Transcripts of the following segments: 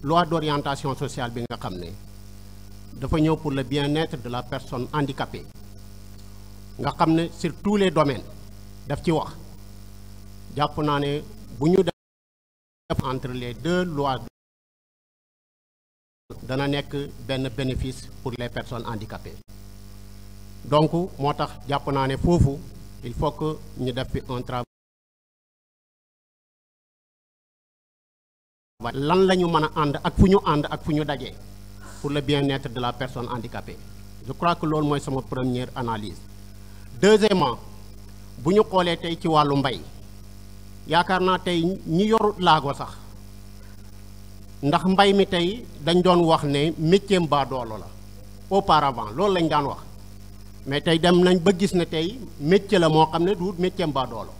loi d'orientation sociale bi nga xam ne dafa ñëw pour le bien-être de la personne handicapée nga xam ne sur tous les domaines daf ci wax jàpp naa ne bu ñu def entre les deux lois dana nekk benn bénéfice pour les personnes handicapées donc moo tax jàpp naa ne foofu il faut que ñu def fi un travail lan la ñu mën a ànd ak fu ñu ànd ak fu ñu dajee pour le bien-être de la personne handicapée je crois que loolu mooy sama première analyse. Deuxièmement bu ñu xoolee tey ci wàllu mbay yaakaar naa tey ñi yor laago sax ndax mbay mi tey dañ doon wax ne métier baadoolo la auparavant loolu lañ daan wax mais tey dem nañ ba gis ne tey métier la moo xam ne du métier baadoolo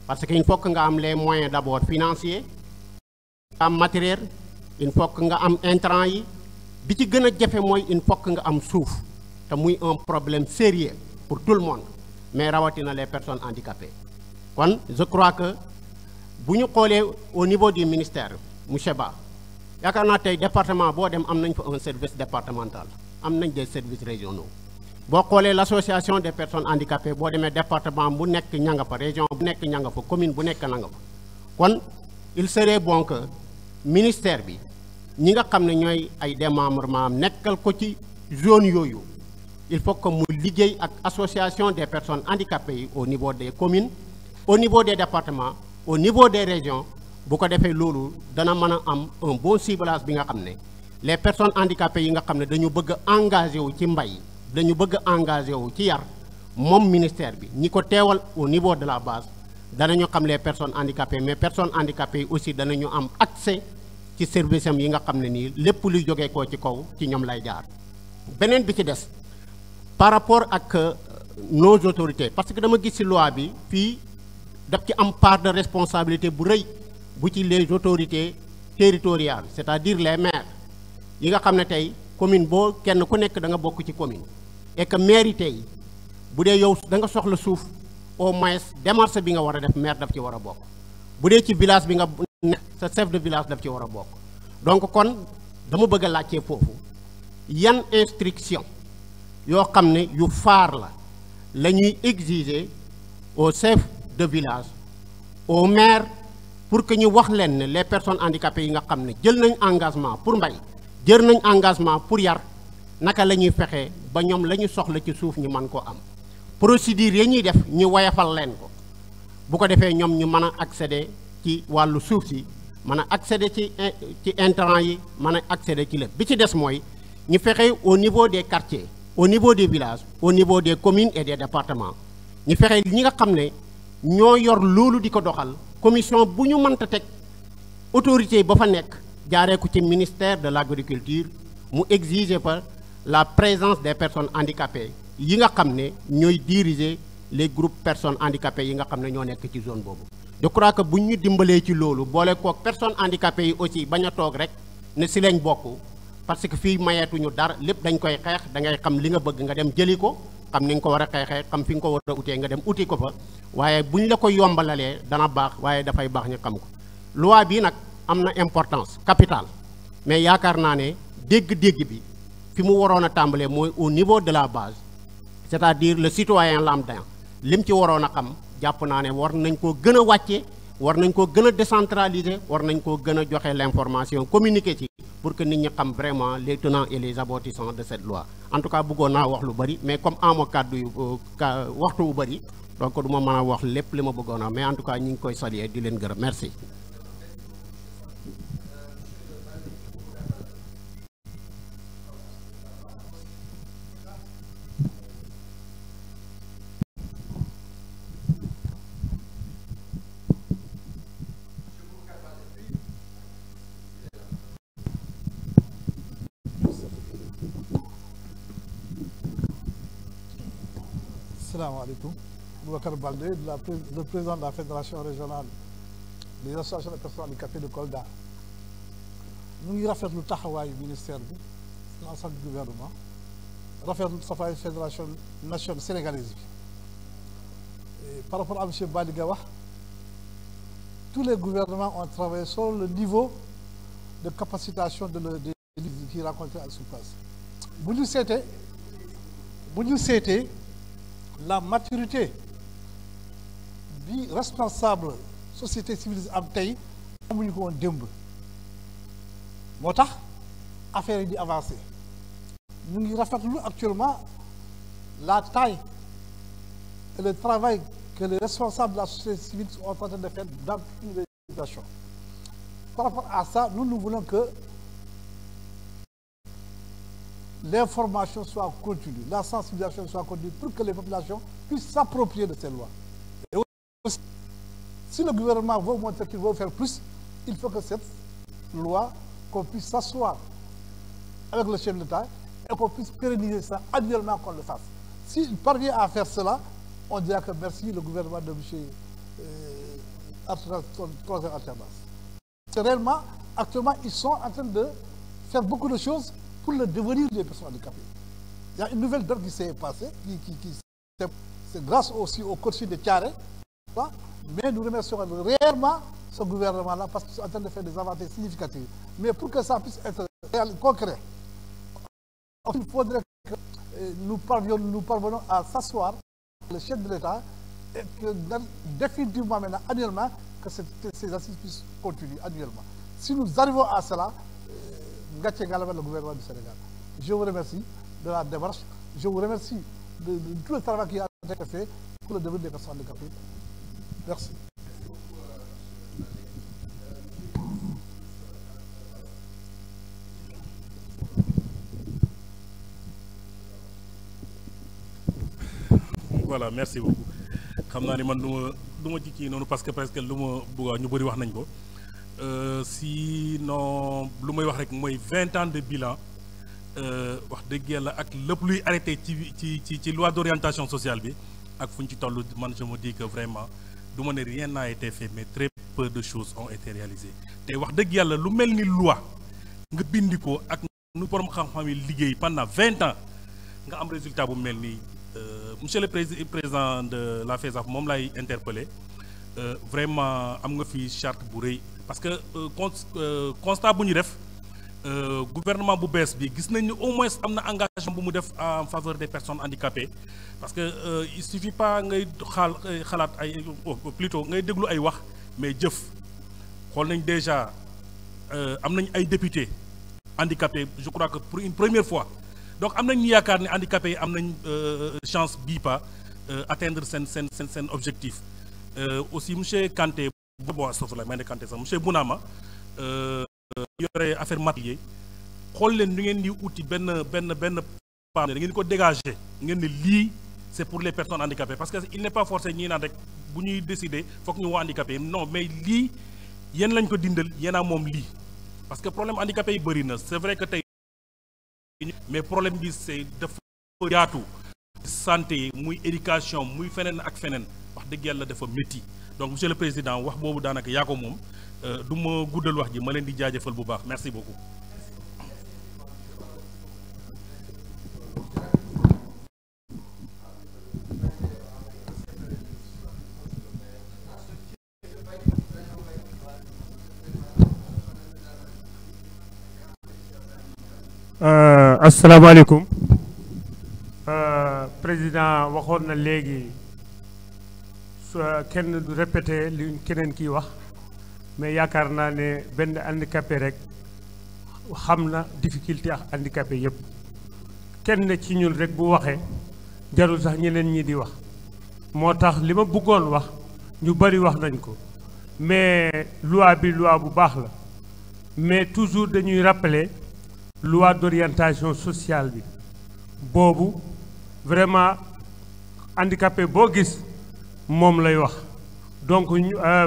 parce que il faut que nga am les moyens d'abord financiers nga am matériel il faut que nga am intrant yi bi ci gën a jafe mooy il faut que nga am suuf te muy un problème sérieux pour tout le monde mais rawatina les personnes handicapées kon je crois que bu ñu xoolee au niveau du ministère monsieur Ba yaakaar naa tey département boo dem am nañ fa un service départemental am nañ des services régionaux boo xoolee l'association des personnes handicapées boo demee département bu nekk ña nga fa région bu nekk ña nga fa commune bu nekk na nga fa kon il serait bon que ministère bi ñi nga xam ne ñooy ay démembrement am nekkal ko ci zone yooyu il faut que mu liggéey ak association des personnes handicapées yi au niveau des communes au niveau des départements au niveau des régions bu ko defee loolu dana mën a am un bon ciblage bi nga xam ne les personnes handicapées yi nga xam ne dañu bëgg a engagé wu ci mbay dañu bëgg a engagé wu ci yar moom ministère bi ñi ko teewal au niveau de la base danañu xam les personnes handicapées mais personnes handicapées yi aussi danañu am accès ci service am yi nga xam ne nii lépp luy jógee koo ci kaw ci ñoom lay jaar. beneen bi ci des par rapport ak nos autorités parce que dama gis ci loi bi fii daf ci am part de responsabilité bu rëy bu ci les autorités territoriales c'est-à-dire les maires yi nga xam ne tey commune boo kenn ku nekk da nga bokk ci commune et que maire yi tey bu dee yow da nga soxla suuf au moins démarche bi nga war a def maire daf ci war a bokk bu dee ci village bi nga nekk sa chef de village daf ci war a bokk donc kon dama bëgg a laajte foofu yan instruction yoo xam ne yu faar la ñuy exiger au chef de village au maire pour que ñu wax leen ne les personnes handicapées yi nga xam ne jël nañ engagement pour mbay jël nañ engagement pour yar naka la ñuy fexe ba ñoom la ñu soxla ci suuf ñu mën koo am procédure yi ñuy def ñu woyafal leen ko bu ko defee ñoom ñu mën a accéder ci wàllu suuf si mën a accéder ci intrants yi mën a accéder ci lépp bi ci des mooy ñu fexe au niveau des quartiers au niveau des villages au niveau des communes et des départements ñu fexe ñi nga xam ne ñoo yor loolu di ko doxal commission bu ñu mënta teg autorité ba fa nekk jaaree ko ci ministère de l'agriculture mu exiger fa la présence des personnes handicapées yi nga xam ne ñooy diriger les groupes personnes handicapées yi nga xam ne ñoo nekk ci zone boobu. je crois que bu ñu dimbalee ci loolu boole kook personnes handicapées yi aussi bañ a toog rek ne si lañ bokk parce que fii mayeetuñu dara lépp dañ koy xeex da ngay xam li nga bëgg nga dem jëli ko xam ni nga ko war a xeexee xam fi nga ko war a utee nga dem uti ko fa waaye bu ñu la ko yombalalee dana baax waaye dafay baax ñu xam ko. loi bii nag am na importance capitale mais yaakaar naa ne dégg-dégg bi fi mu waroon a tàmbalee mooy au niveau de la base c'est-à-dire le citoyen lambda lim ci waroon a xam jàpp naa ne war nañ koo gën a wàcce war nañ koo gën a décentraliser war nañ koo gën a joxe l'information communiquer ci pour que nit ñi xam vraiment les tenants et les aboutissants de cette loi en tout cas bëggoon naa wax lu bari mais comme ama kàddu yu waxtu bu bari donc du ma mën a wax lépp li ma bëggoon a mais en tout cas ñu ngi koy saluer di leen gërëm merci. Assalamu alaikum. Boubacar Baldé, le président de la Fédération régionale des associations de personnes handicapées de Kolda. Nous ngi rafetlu taxawaayu ministère bi l'ensemble du gouvernement rafetlu taxawaayu fédération nationale sénégalaise bi. Par rapport à M. Baliga wax tous les gouvernements ont travaillé sur le niveau de capacitation des qui rencontrés à sur place. Bu ñu seetee la maturité bi responsable société civile am tey amuñu ko woon démb moo tax affaire yi di avancé ñu ngi rafetlu actuellement la taille et le travail que les responsables de la société civile sont en train de faire dans une législation. Par rapport à ça, nous voulons que l'information soit continue, la sensibilisation soit continue pour que les populations puissent s'approprier de ces lois. Et aussi, si le gouvernement veut montrer qu'il veut faire plus, il faut que cette loi, qu'on puisse s'asseoir avec le chef de l'État et qu'on puisse pérenniser ça annuellement qu'on le fasse. S'il parvient à faire cela, on dira que merci le gouvernement de M. Troisième alternance. C'est réellement, actuellement, ils sont en train de faire beaucoup de choses pour le devenir des personnes handicapées. Il y a une nouvelle donne qui s'est passée, c'est grâce aussi au coaching de Thiaré, mais nous remercions réellement ce gouvernement-là parce qu'ils sont en train de faire des avancées significatives. Mais pour que ça puisse être concret, il faudrait que nous parvenons à s'asseoir le chef de l'État et que définitivement maintenant, annuellement, que ces assises puissent continuer annuellement. Si nous arrivons à cela, le gouvernement du Sénégal. Je vous remercie de la démarche, je vous remercie de tout le travail qui a été fait pour le devenir des personnes handicapées. Merci. Voilà, merci beaucoup. xam naa ni man du ma ci kii noonu parce que presque lu ma bëgg ñu bëri wax nañ ko sinon lu may wax rek mooy 20 ans de bilan wax dëgg yàlla ak lépp luy arrêté ci loi d'orientation sociale bi ak fu ñu ci toll man je me dis que vraiment du ma ne rien n'a été fait mais très peu de choses ont été réalisées te wax dëgg yàlla lu mel ni loi nga bindi ko ak nu borom xam-xam yi liggéey pendant 20 ans nga am résultat bu mel nii. Monsieur le président de la FESAF moom lay interpellé vraiment am nga fi charte bu rëy parce que constat bu ñu def gouvernement bu bees bi gis nañ ni au moins am na engagement bu mu def en faveur des personnes handicapées parce que il suffit pas ngay xalaat ay plutôt ngay déglu ay wax mais jëf xool nañ déjà am nañ ay députés handicapés je crois que pour une première fois. Donc am nañu yaakaar ne handicapés yi am nañ chance bii pas atteindre seen objectif aussi monsieur Kanté bon astafurlah may ne Kanté sax monsieur Bounama yore affaire matériel xool leen nu ngeen di uti benn part da ngeen ko dégager ngeen ne lii c'est pour les personnes handicapées parce que il n'est pas forcé ñii naan rek bu ñuy décider foog ñu woo handicapé non mais lii yéen lañ ko dindal yéen a moom lii parce que problème handicapé yi bëri na c'est vrai que tey mais problème bi c'est dafa yaatu santé muy éducation muy feneen ak feneen wax dëgg yàlla dafa métti donc monsieur le président wax boobu daanaka yaa ko moom du ma guddal wax ji ma leen di jaajëfal bu baax merci beaucoup. asalaamaaleykum président waxoon na léegi kenn du répété li keneen kiy wax mais yaakaar naa ne benn handicapé rek xam na difficulté ak handicapé yëpp kenn ci ñun rek bu waxee jarul sax ñeneen ñi di wax moo tax li ma bëggoon wax ñu bari wax nañ ko mais loi bi loi bu baax la mais toujours dañuy rappeler loi d'orientation sociale bi boobu vraiment handicapé boo gis moom lay wax donc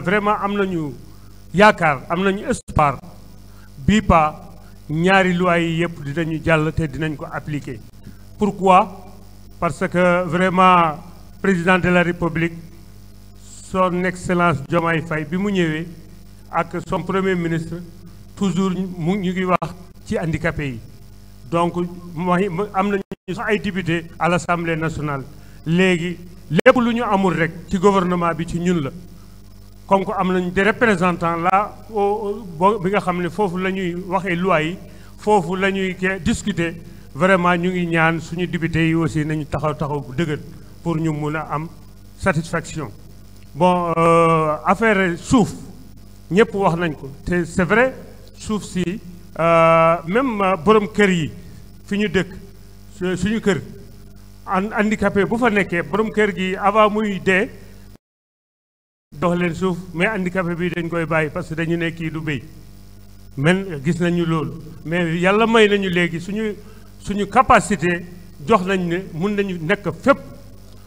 vraiment am nañu yaakaar am nañu espoir bii pas ñaari loi yi yëpp dinañu jàll te dinañ ko appliquer. Pourquoi? Parce que vraiment président de la République son excellence Diomaye Faye bi mu ñëwee ak son premier ministre toujours ñu ngi wax ci handicapé yi donc am nañu sax ay député à l'Assemblée nationale léegi lépp lu ñu amul rek ci gouvernement bi ci ñun la comme que am nañu des représentants là bi nga xam ne foofu la ñuy waxee loi yi foofu la ñuy discuter vraiment ñu ngi ñaan suñu député yi aussi nañu taxaw bu dëgër pour ñu mun a am satisfaction. Bon affaire suuf ñëpp wax nañ ko te c'est vrai suuf si même borom kër yi fi ñu dëkk suñu kër handicapé bu fa nekkee borom kër gi avant muy dee dox leen suuf mais handicapé bi dañ koy bàyyi parce que dañu ne kii du béy men gis nañu loolu mais yàlla may nañu léegi suñu capacité jox nañ ne mun nañu nekk fépp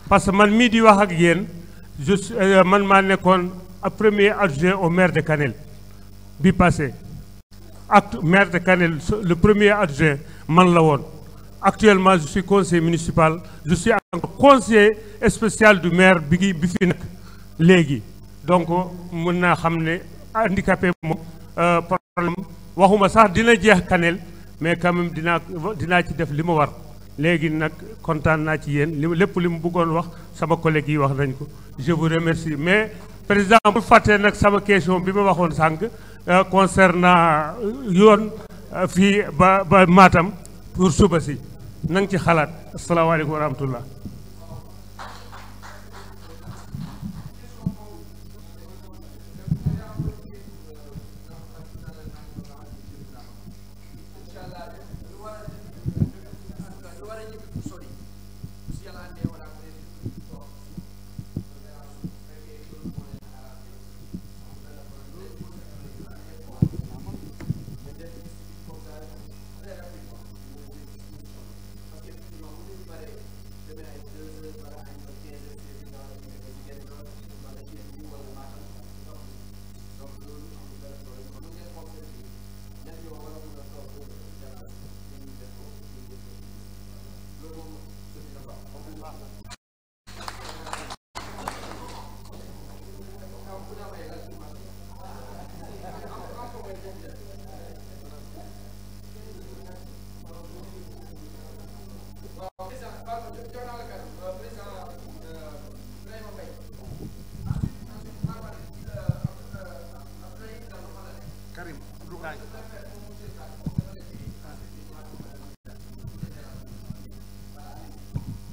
parce que man mii di wax ak yéen man maa nekkoon premier adjoint au maire de Kanel bi passé maire de Kanel le premier adjoint man la woon. Actuellement je suis conseiller municipal je suis encore conseiller spécial du maire bi fi nekk léegi donc mën naa xam ne handicapé moom problème waxuma sax dina jeex Kanel mais quand même dinaa ci def li ma war léegi nag kontaan naa ci yéen lépp li mu bëggoon wax sama collègue yi wax nañ ko je vous remercie mais président bu fàttee nag sama question bi ma waxoon sànq concernant yoon fii ba Matam pour suba si na nga ci xalaat asalaamaaleykum wa rahmatullah.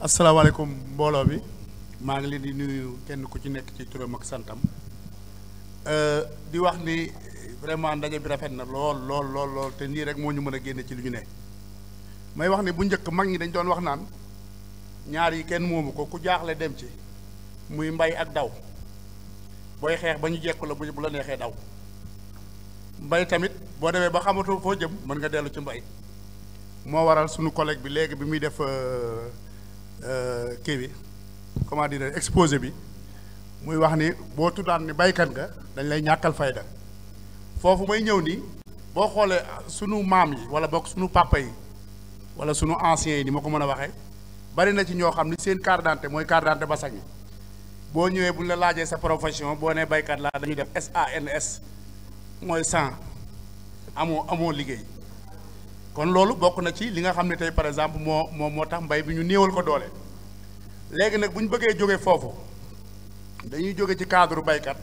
asalaamaaleykum mbooloo bi maa ngi leen di nuyu kenn ku ci nekk ci turam ak santam di wax ni vraiment ndaje bi rafet na lool te nii rek moo ñu mën a génne ci li ñu ne may wax ni bu njëkk mag ñi dañ doon wax naan ñaar yi kenn moomu ko ku jaaxle dem ci muy mbay ak daw booy xeex ba ñu jekku la bu la neexee daw mbay tamit boo demee ba xamatoo foo jëm mën nga dellu ci mbay moo waral sunu collègue bi léegi bi muy def kii bi comment dire exposé bi muy wax ni boo tuddaan ni baykat nga dañ lay ñàkkal fayda foofu may ñëw ni boo xoolee sunu maam yi wala bokk sunu papa yi wala sunu anciens yi ni ma ko mën a waxee bari na ci ñoo xam ni seen carte d'identité mooy carte d'identité basang yi boo ñëwee bu ñu la laajee sa profession boo nee baykat laa dañuy def SANS mooy sans amoo liggéey kon loolu bokk na ci li nga xam ne tey par exemple moo tax mbay bi ñu néewal ko doole léegi nag bu ñu bëggee jóge foofu dañuy jóge ci cadre baykat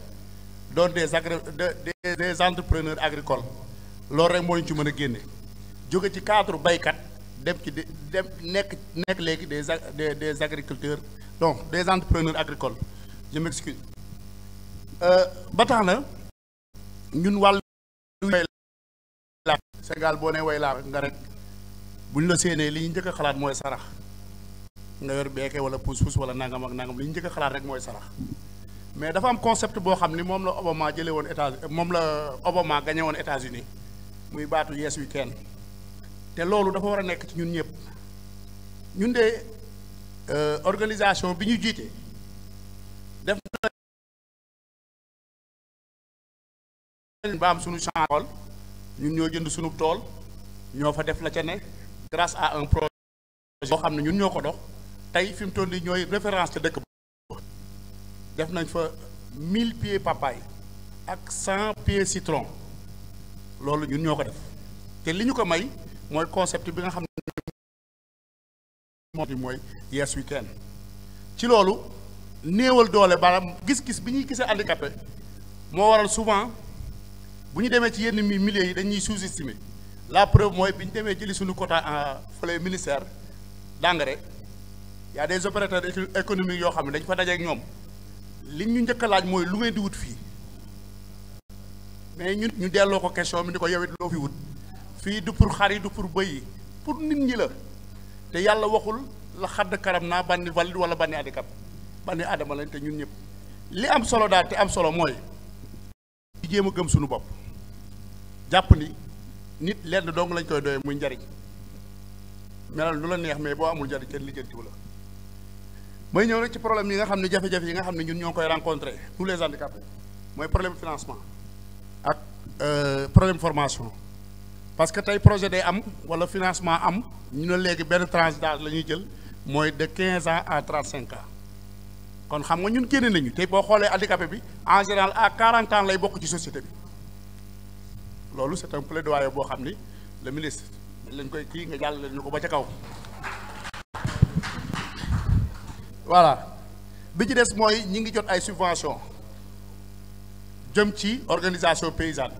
doon des entrepreneurs agricoles loolu rek moo ñu ci mën a génne jóge ci cadre baykat dem ci dem nekk léegi des agriculteurs donc des entrepreneurs agricoles je m'excuse ba tax na ñun wàllu Sénégal boo nee way laa nga rek bu ñu la séenee li ñu njëkk a xalaat mooy sarax nga yor beeke wala puus-puus wala nangam ak nangam li ñu njëkk a xalaat rek mooy sarax mais dafa am concept boo xam ni moom la Obama jëlee woon moom la Obama gagné woon États-Unis muy baatu Yes We Can te loolu dafa war a nekk ci ñun ñëpp ñun de organisation bi ñu jiite def ba am suñu champs ñun ñoo jënd suñu tool ñoo fa def la ca ne grâce à un projet boo xam ne ñun ñoo ko dox tey fi mu toll nii ñooy référence ca dëkk ba def nañ fa 1000 pieds papaye ak 100 pieds citron loolu ñun ñoo ko def te li ñu ko may mooy concept bi nga xam ne mooy Yes We Can ci loolu néewal doole baram gis-gis bi ñuy gisee handicapé moo waral souvent bu ñu demee ci yenn milieux yi dañuy sous-estimer la preuve mooy bi ñu demee jëli suñu quota en fële ministère d'engrais y a des opérateurs économiques yoo xam ne dañ fa daje ak ñoom li ñu njëkk a laaj mooy lu ngeen di wut fii mais ñun ñu delloo ko question bi ni ko yow it loo fi wut fii du pour xar yi du pour bëy yi pour nit ñi la te yàlla waxul la xadd karam naa banni valide wala banni handicap banni adama lañ te ñun ñëpp li am solo daal te am solo mooy di jéem a gëm suñu bopp jàpp ni nit lenn dong lañ koy doyee muy njariñ melal lu la neex mais boo amul njariñ kenn lijjantiwu la mooy ñëw rek ci problème yi nga xam ne jafe-jafe yi nga xam ne ñun ñoo koy rencontrer tous les handicapés mooy problème financement ak problème formation parce que tey projet day am wala financement am ñu ne léegi benn tranche d'âge la ñuy jël mooy de 15 ans à 35 ans kon xam nga ñun génne nañu tey boo xoolee handicapé bi en général à 40 ans lay bokk ci société bi loolu c'est un plaidoyer boo xam ni le ministre lañ koy kii nga jàllale ñu ko ba ca kaw. voilà bi ci des mooy ñi ngi jot ay subventions jëm ci organisation paysanne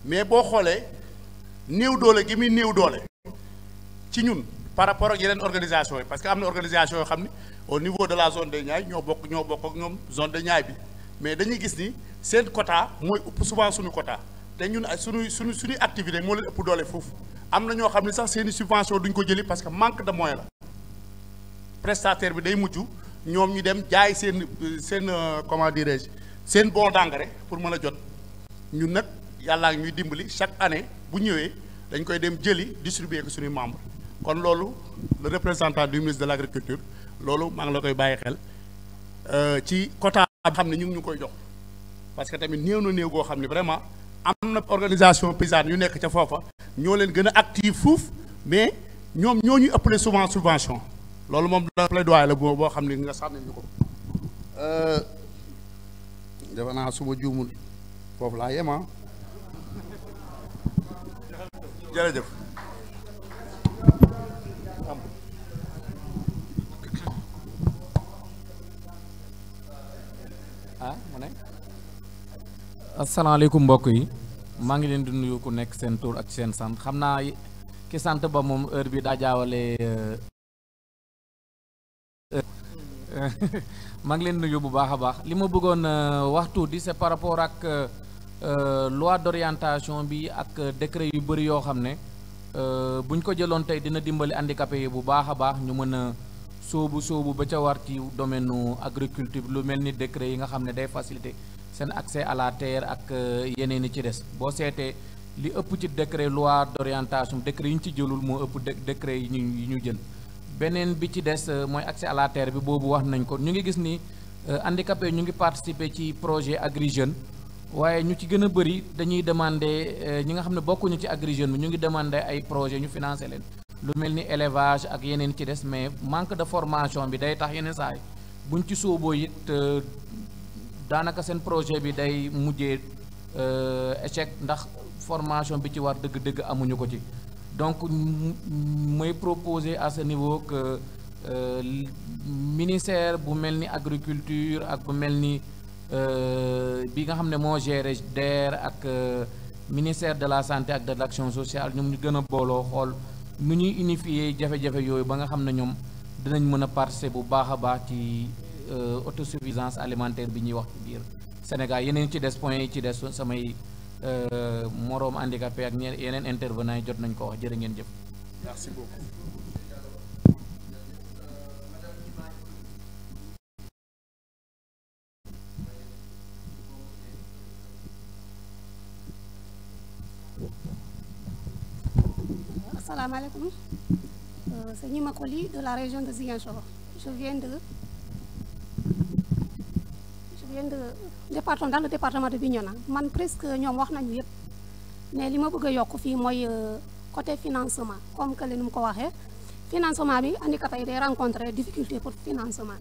mais boo xoolee néew doole gi muy néew doole ci ñun par rapport ak yeneen organisation yi parce que am na organisation yoo xam ni au niveau de la zone des Niayes ñoo bokk ak ñoom zone de Niayes bi mais dañuy gis ni seen quota mooy ëpp souvent suñu quota te ñun ay suñuy activité moo leen ëpp doole foofu am na ñoo xam ne sax seen i subvention duñ ko jëli parce que manque de moyen la prestataire bi day mujj ñoom ñu dem jaay seen comment dirais-je seen bon d'engrais pour mën a jot ñun nag yàllaa ñuy dimbali chaque année bu ñëwee dañ koy dem jëli distribuer ko suñuy membres kon loolu le représentant du ministre de l'agriculture loolu maa ngi la koy bàyyi xel ci quota bi xam ne ñu ngi ñu koy jox parce que tamit néew na néew goo xam ne vraiment am na organisation paysanne yu nekk ca foofa ñoo leen gën a active fuuf mais ñoom ñoo ñu ëppale souvent subvention loolu moom da plaidoyer la boo xam ne nga sànni ñu ko defe naa suma juumul foofu laa yema jërëjëf mu ne asalaamaaleykum mbokk yi maa ngi leen di nuyu ku nekk seen tur ak seen sant xam naa ki sant ba moom heure bi daa jaawale maa ngi leen nuyu bu baax a baax li ma bëggoon wax tuuti c'est par rapport ak loi d'orientation bi ak décret yu bëri yoo xam ne buñ ko jëloon tey dina dimbali handicapé yi bu baax a baax ñu mën a sóobu ba ca war ci domaine nu agriculture lu mel ni décret yi nga xam ne day faciliter seen accès à la terre ak yeneen yi ci des boo seetee li ëpp ci décret loi d'orientation décret yi ñu ci jëlul moo ëpp décret yi ñu jël beneen bi ci des mooy accès à la terre bi boobu wax nañ ko ñu ngi gis ni handicapé ñu ngi participer ci projet Agri Jeunes waaye ñu ci gën a bëri dañuy demander ñi nga xam ne bokkuñu ci Agri Jeunes bi ñu ngi demander ay projet ñu financer leen lu mel ni élevage ak yeneen ci des mais manque de formation bi day tax yeneen saa yi buñ ci sóoboo it daanaka seen projet bi day mujjee échec ndax formation bi ci war dëgg-dëgg amuñu ko ci donc mooy proposer à ce niveau que ministère bu mel ni agriculture ak bu mel ni bi nga xam ne moo géré DER ak ministère de la santé ak de l'action sociale ñoom ñu gën a booloo xool nu ñuy unifier jafe-jafe yooyu ba nga xam ne ñoom dinañ mën a participer bu baax a baax ci autosuffisance alimentaire bi ñuy wax ci biir Sénégal yeneen ci des points yi ci des samay moroom handicapé ak yeneen intervenants yi jot nañ ko wax jërë ngeen jëf. Merci beaucoup. Assalamu alaikum. C'est Nima Koli de la région de Ziguinchor. Je viens de dans le département de Bignona. Man presque ñoom wax nañu yëpp mais li ma bëgg a yokk fii mooy côté financement comme que li nu mu ko waxee financement bi handicapé yi day rencontrer difficulté pour financement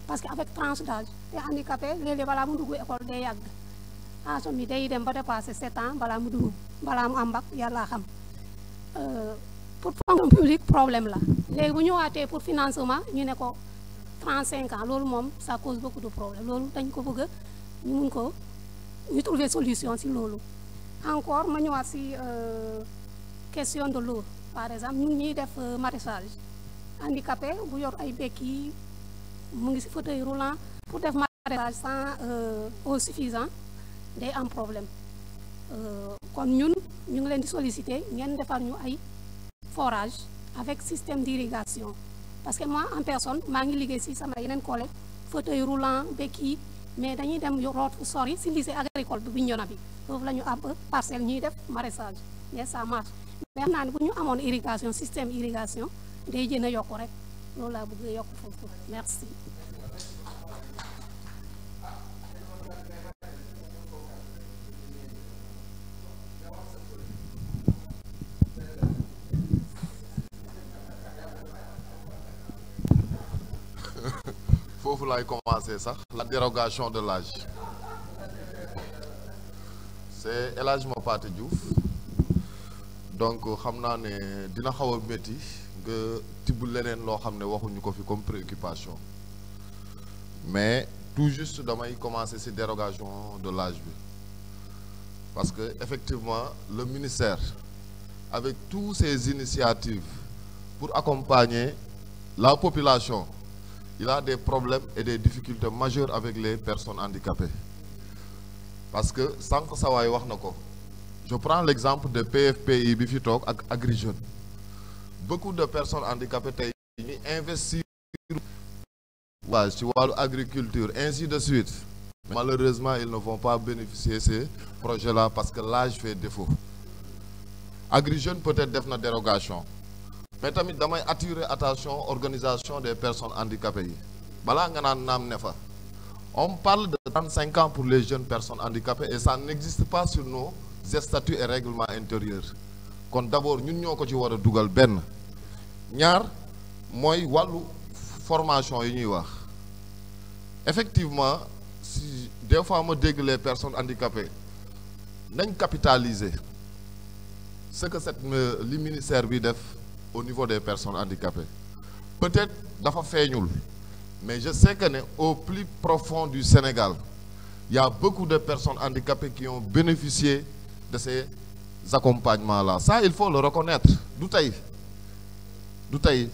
parce que avec tranche d'âge te handicapé léeg-léeg balaa mu dugg école day yàgg âge bi day dem ba dépasser 7 ans balaa mu dugg balaa mu am bac yàlla xam pour fonction publique problème la léegi bu ñëwaatee pour financement ñu ne ko 35 ans loolu moom ça cause beaucoup de problème loolu dañ ko bëgg ñu mun ko ñu trouver solution si loolu. Encore ma ñëwaat si question de l'eau par exemple ñun ñuy def maraîchage handicapé bu yor ay béquilles mu ngi si fauteuil roulant pour def maraîchage sans eau suffisant day am problème kon ñun ñu ngi leen di solliciter ngeen defar ñu ay forage avec système d'irrigation parce que moi en personne maa ngi liggéey si sama yeneen collègue fauteuil roulant béquille mais dañuy dem root fu sori si lycée agricole bi Bignona bi foofu la ñu ab parcelle ñuy def maraîchage mais ça marche mais xam naa ne bu ñu amoon irrigation système irrigation day gën a yokku rek loolu laa bëgg a yokk foofu merci. foofu laay commencer sax la dérogation de l'âge c'est El Hadj Mapaté Diouf donc xam naa ne dina xaw a métti nga tibb leneen loo xam ne waxuñu ko fi comme préoccupation mais tout juste damay commencer ci dérogation de l'âge bi parce que effectivement le ministère avec toutes ces initiatives pour accompagner la population il a des problèmes et des difficultés majeures avec les personnes handicapées parce que sànq sawaay wax na ko je prends l'exemple de PFPI bi fi toog ak Agri Jeunes beaucoup de personnes handicapées tey ñuy investir waa ci wàllu agriculture ainsi de suite malheureusement ils ne vont pas bénéficier ces projets-là parce que l'âge fait défaut Agri Jeunes peut-être def na dérogation mais tamit damay attirer attention organisation des personnes handicapées yi balaa nga naan naam ne fa on parle de 35 ans pour les jeunes personnes handicapées et ça n'existe pas sur nos statuts et règlements intérieurs kon d'abord ñun ñoo ko ci war a dugal benn ñaar mooy wàllu formation yi ñuy wax effectivement si des fois ma dégg les personnes handicapées nañ capitaliser ce que li ministère bi def au niveau des personnes handicapées peut-être dafa feeñul mais je sais que ne au plus profond du Sénégal il y a beaucoup de personnes handicapées qui ont bénéficié de ces accompagnements-là ça il faut le reconnaître du tey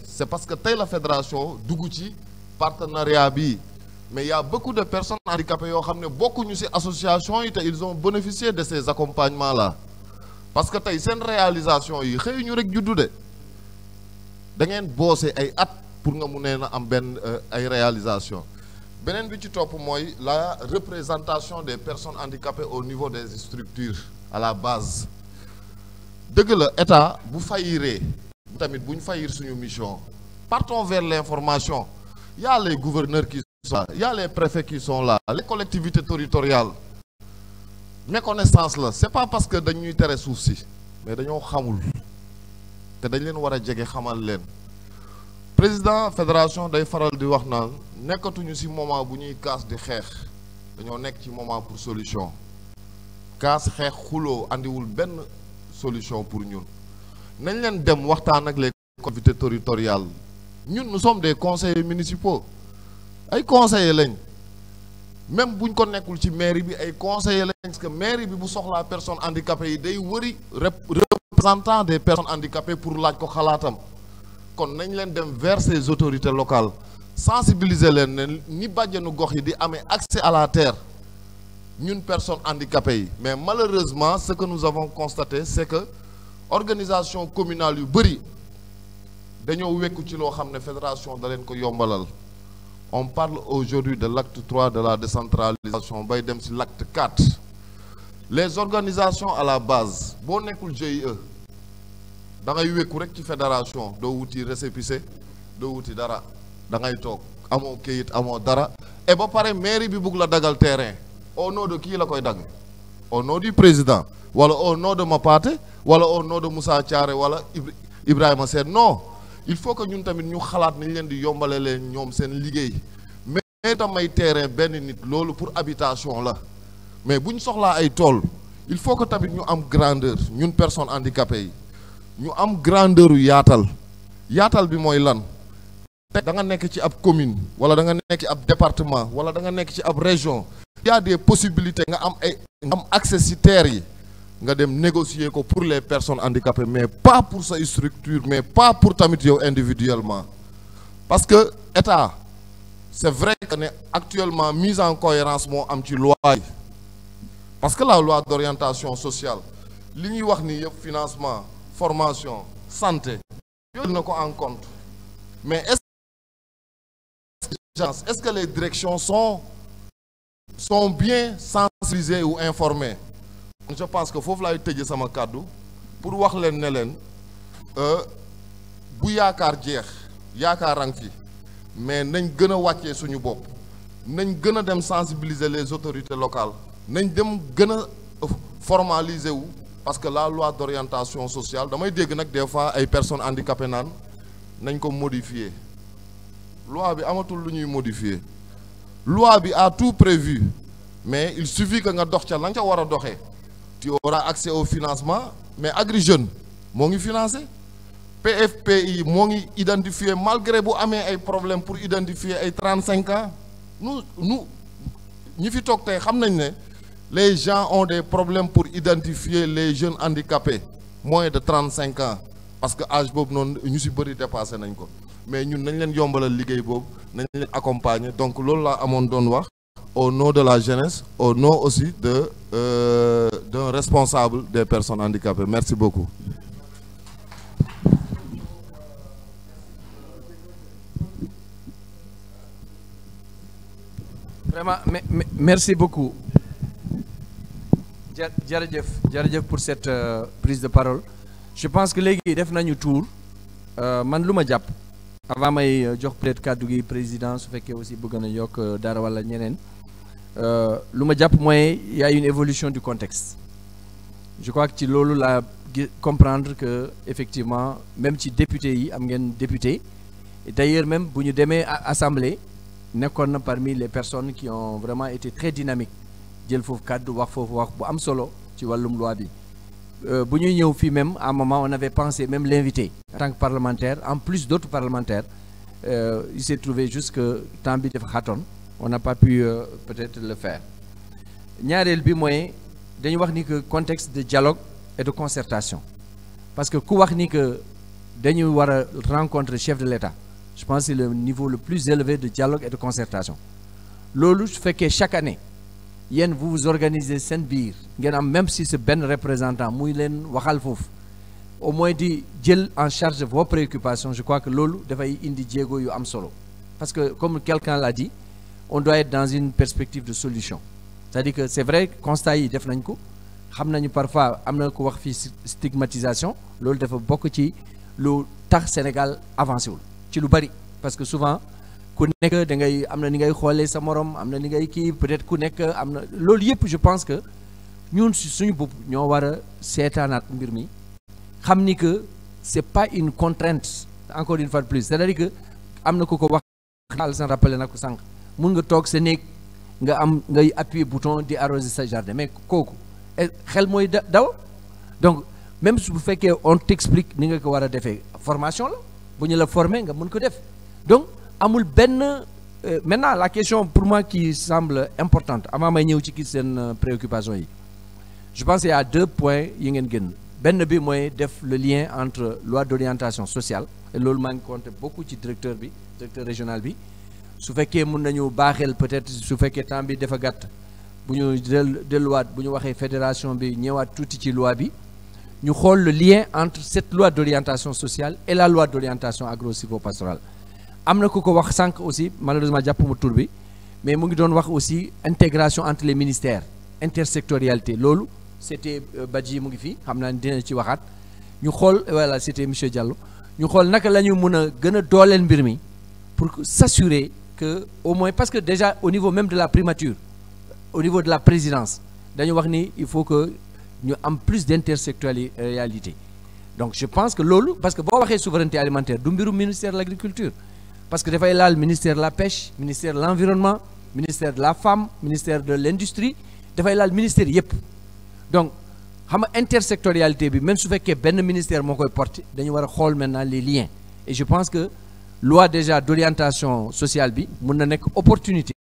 c'est parce que tey la fédération dugg ci partenariat bi mais il y a beaucoup de personnes handicapées yoo xam ne bokkuñu ci association yi te ils ont bénéficié de ces accompagnements-là parce que tey seen réalisation yi xëy ñu rek juddu de da ngeen boose ay at pour nga mu nee na am benn ay réalisation beneen bi ci topp mooy la représentation des personnes handicapées au niveau des structures à la base dëgg la état bu fayiree tamit bu ñu fayir suñu mission partons vers l'information il y a les gouverneurs qui sont là il y a les préfets qui sont là les collectivités territoriales méconnaissance la c'est pas parce que dañuy tere suuf si mais dañoo xamul te dañ leen war a jege xamal leen président fédération day faral di wax naan nekkatuñu ci moment bu ñuy kaas di xeex dañoo nekk ci moment pour solution kaas xeex xuloo andiwul benn solution pour ñun nañ leen dem waxtaan ak les collectivités territoriales ñun nous sommes des conseillers municipaux ay conseillers lañ même buñ ko nekkul ci mairie bi ay conseillers lañ parce que mairie bi bu soxlaa personnes handicapées yi day wëri représentant des personnes handicapées pour laaj ko xalaatam kon nañ leen dem vers ces autorités locales sensibiliser leen ne ni bàjjenu gox yi di amee accès à la terre ñun personnes handicapées yi mais malheureusement ce que nous avons constaté c'est que organisation communale yu bëri dañoo wekku ci loo xam ne fédération da leen ko yombalal on parle aujourd'hui de l'acte 3 de la décentralisation bay dem ci l'acte 4 les organisations à la base boo nekkul GIE da ngay wekku rek ci fédération doo wuti récépissé doo wuti dara da ngay toog amoo kayit amoo dara et ba pare mairie bi bugg la dagal terrain au nom de kii la koy dagg au nom du président wala au nom de Mapaté wala au nom de Moussa Thiaré wala Ibrahima Sène non il faut que ñun tamit ñu xalaat nañ leen di yombale leen ñoom seen liggéey mais tam may terrain benn nit loolu pour habitation la mais bu ñu soxlaa ay tool il faut que tamit ñu am grandeur ñun personnes handicapées yi ñu am grandeur yu yaatal bi mooy lan te da nga nekk ci ab commune wala da nga nekk ci ab département wala da nga nekk ci ab région il y a des possibilités nga am accès ci terre yi nga dem négocier ko pour les personnes handicapées mais pas pour sa structure mais pas pour tamit yow individuellement parce que état c'est vrai que ne actuellement mise en cohérence moo am ci loi yi parce que la loi d'orientation sociale li ñuy wax ni yëpp financement formation santé yooyu na ko en compte mais est-ce que les directions sont bien sensibilisées ou informées je pense que foofu laay tëjee sama kàddu pour wax leen ne leen bu yaakaar jeex yaakaar fi mais nañ gën a wàccee suñu bopp nañ gën a dem sensibiliser les autorités locales nañ dem gën a formaliser wu parce que la loi d'orientation sociale damay dégg nag des fois ay personnes handicapées naan nañ ko modifier loi bi amatul lu ñuy modifier loi bi a tout prévu mais il suffit que nga dox ca la nga ca war a doxee tu auras accès au financement mais Agri Jeunes moo ngi financé PFPI moo ngi identifier malgré bu amee ay problèmes pour identifier ay 35 ans nous ñi fi toog tey xam nañ ne les gens ont des problèmes pour identifier les jeunes handicapés moins de 35 ans parce que âge boobu noonu ñu ci bëri dépassé nañ ko mais ñun nañ leen yombalal liggéey boobu nañ leen accompagner donc loolu laa amoon doon wax au nom de la jeunesse au nom aussi d'un responsable des personnes handicapées merci beaucoup. Vraiment merci beaucoup jërëjëf pour cette prise de parole je pense que léegi def nañu tour man lu ma jàpp avant may jox peut-être kàddu gi président su fekkee aussi bëgg na yokk dara wala ñeneen lu ma jàpp mooy y a une évolution du contexte je crois que ci loolu la comprendre que effectivement même ci député yi am ngeen député et d'ailleurs même bu ñu demee assemblée nekkoon na parmi les personnes qui ont vraiment été très dynamiques jël foofu kàddu wax foofu wax bu am solo ci wàllum loi bi bu ñuy ñëw fii même à un moment on avait pensé même l'inviter en tant que parlementaire en plus d'autres parlementaires il s'est trouvé juste que temps bi dafa xatoon on n'a pas pu peut-être le faire ñaareel bi mooy dañu wax ni que contexte de dialogue et de concertation parce que ku wax ni que dañu war a rencontrer chef de l'État je pense que c'est le niveau le plus élevé de dialogue et de concertation loolu su fekkee chaque année yéen vous vous organisez seen biir ngeen am même si c'est benn représentant muy leen waxal foofu au moins di jël en charge vos préoccupations je crois que loolu dafay indi jéego yu am solo parce que comme quelqu'un l'a dit on doit être dans une perspective de solution c'est-à-dire que c'est vrai constat yi def nañ ko xam nañu parfois am na ko wax fii stigmatisation loolu dafa bokk ci lu tax Sénégal avancé wul ci lu bari parce que souvent ku nekk da ngay am na ni ngay xoolee sa morom am na ni ngay kii peut-être ku nekk am na loolu yëpp je pense que ñun suñu bopp ñoo war a seetaanaat mbir mi xam ni que c'est pas une contrainte encore une fois de plus c'est-à-dire que am na ku ko wax xaal san rappelé na ko sànq mun nga toog sa néeg nga am ngay appuyer bouton di arroser sa jardin mais kooku xel mooy daw donc même su bu fekkee on t'explique ni nga ko war a defee formation la bu ñu la former nga mën ko def donc amul benn maintenant la question pour moi qui semble importante avant may ñëw ci kii seen préoccupation yi je pense qu'il y a 2 points yi ngeen gën benn bi mooy def le lien entre loi d'orientation sociale et loolu maa ngi compté beaucoup ci directeur régional bi su fekkee mën nañu baaxeel peut-être su fekkee temps bi dafa gàtt bu ñu delluwaat bu ñu waxee fédération bi ñëwaat tuuti ci loi bi ñu xool le lien entre cette loi d'orientation sociale et la loi d'orientation agro-sylvo-pastorale am na ku ko wax sànq aussi malheureusement jàppuma tur bi mais mu ngi doon wax aussi intégration entre les ministères intersectorialité loolu c'était Badji mu ngi fii xam naa dina ci waxaat ñu xool voilà c'était monsieur Diallo ñu xool naka la ñu mën a gën a dooleel mbir mi pour s'assurer que au moins parce que déjà au niveau même de la primature au niveau de la présidence dañu wax ni il faut que ñu am plus d'intersectorialité donc je pense que loolu parce que boo waxee souveraineté alimentaire du mbirum ministère de l'agriculture parce que dafay laal ministère de la pêche ministère de l'environnement ministère de la femme ministère de l'industrie dafay laal ministère yépp donc xam nga intersectorialité bi même su fekkee benn ministère moo koy porter dañu war a xool maintenant les liens et je pense que loi déjà d'orientation sociale bi mun na nekk opportunité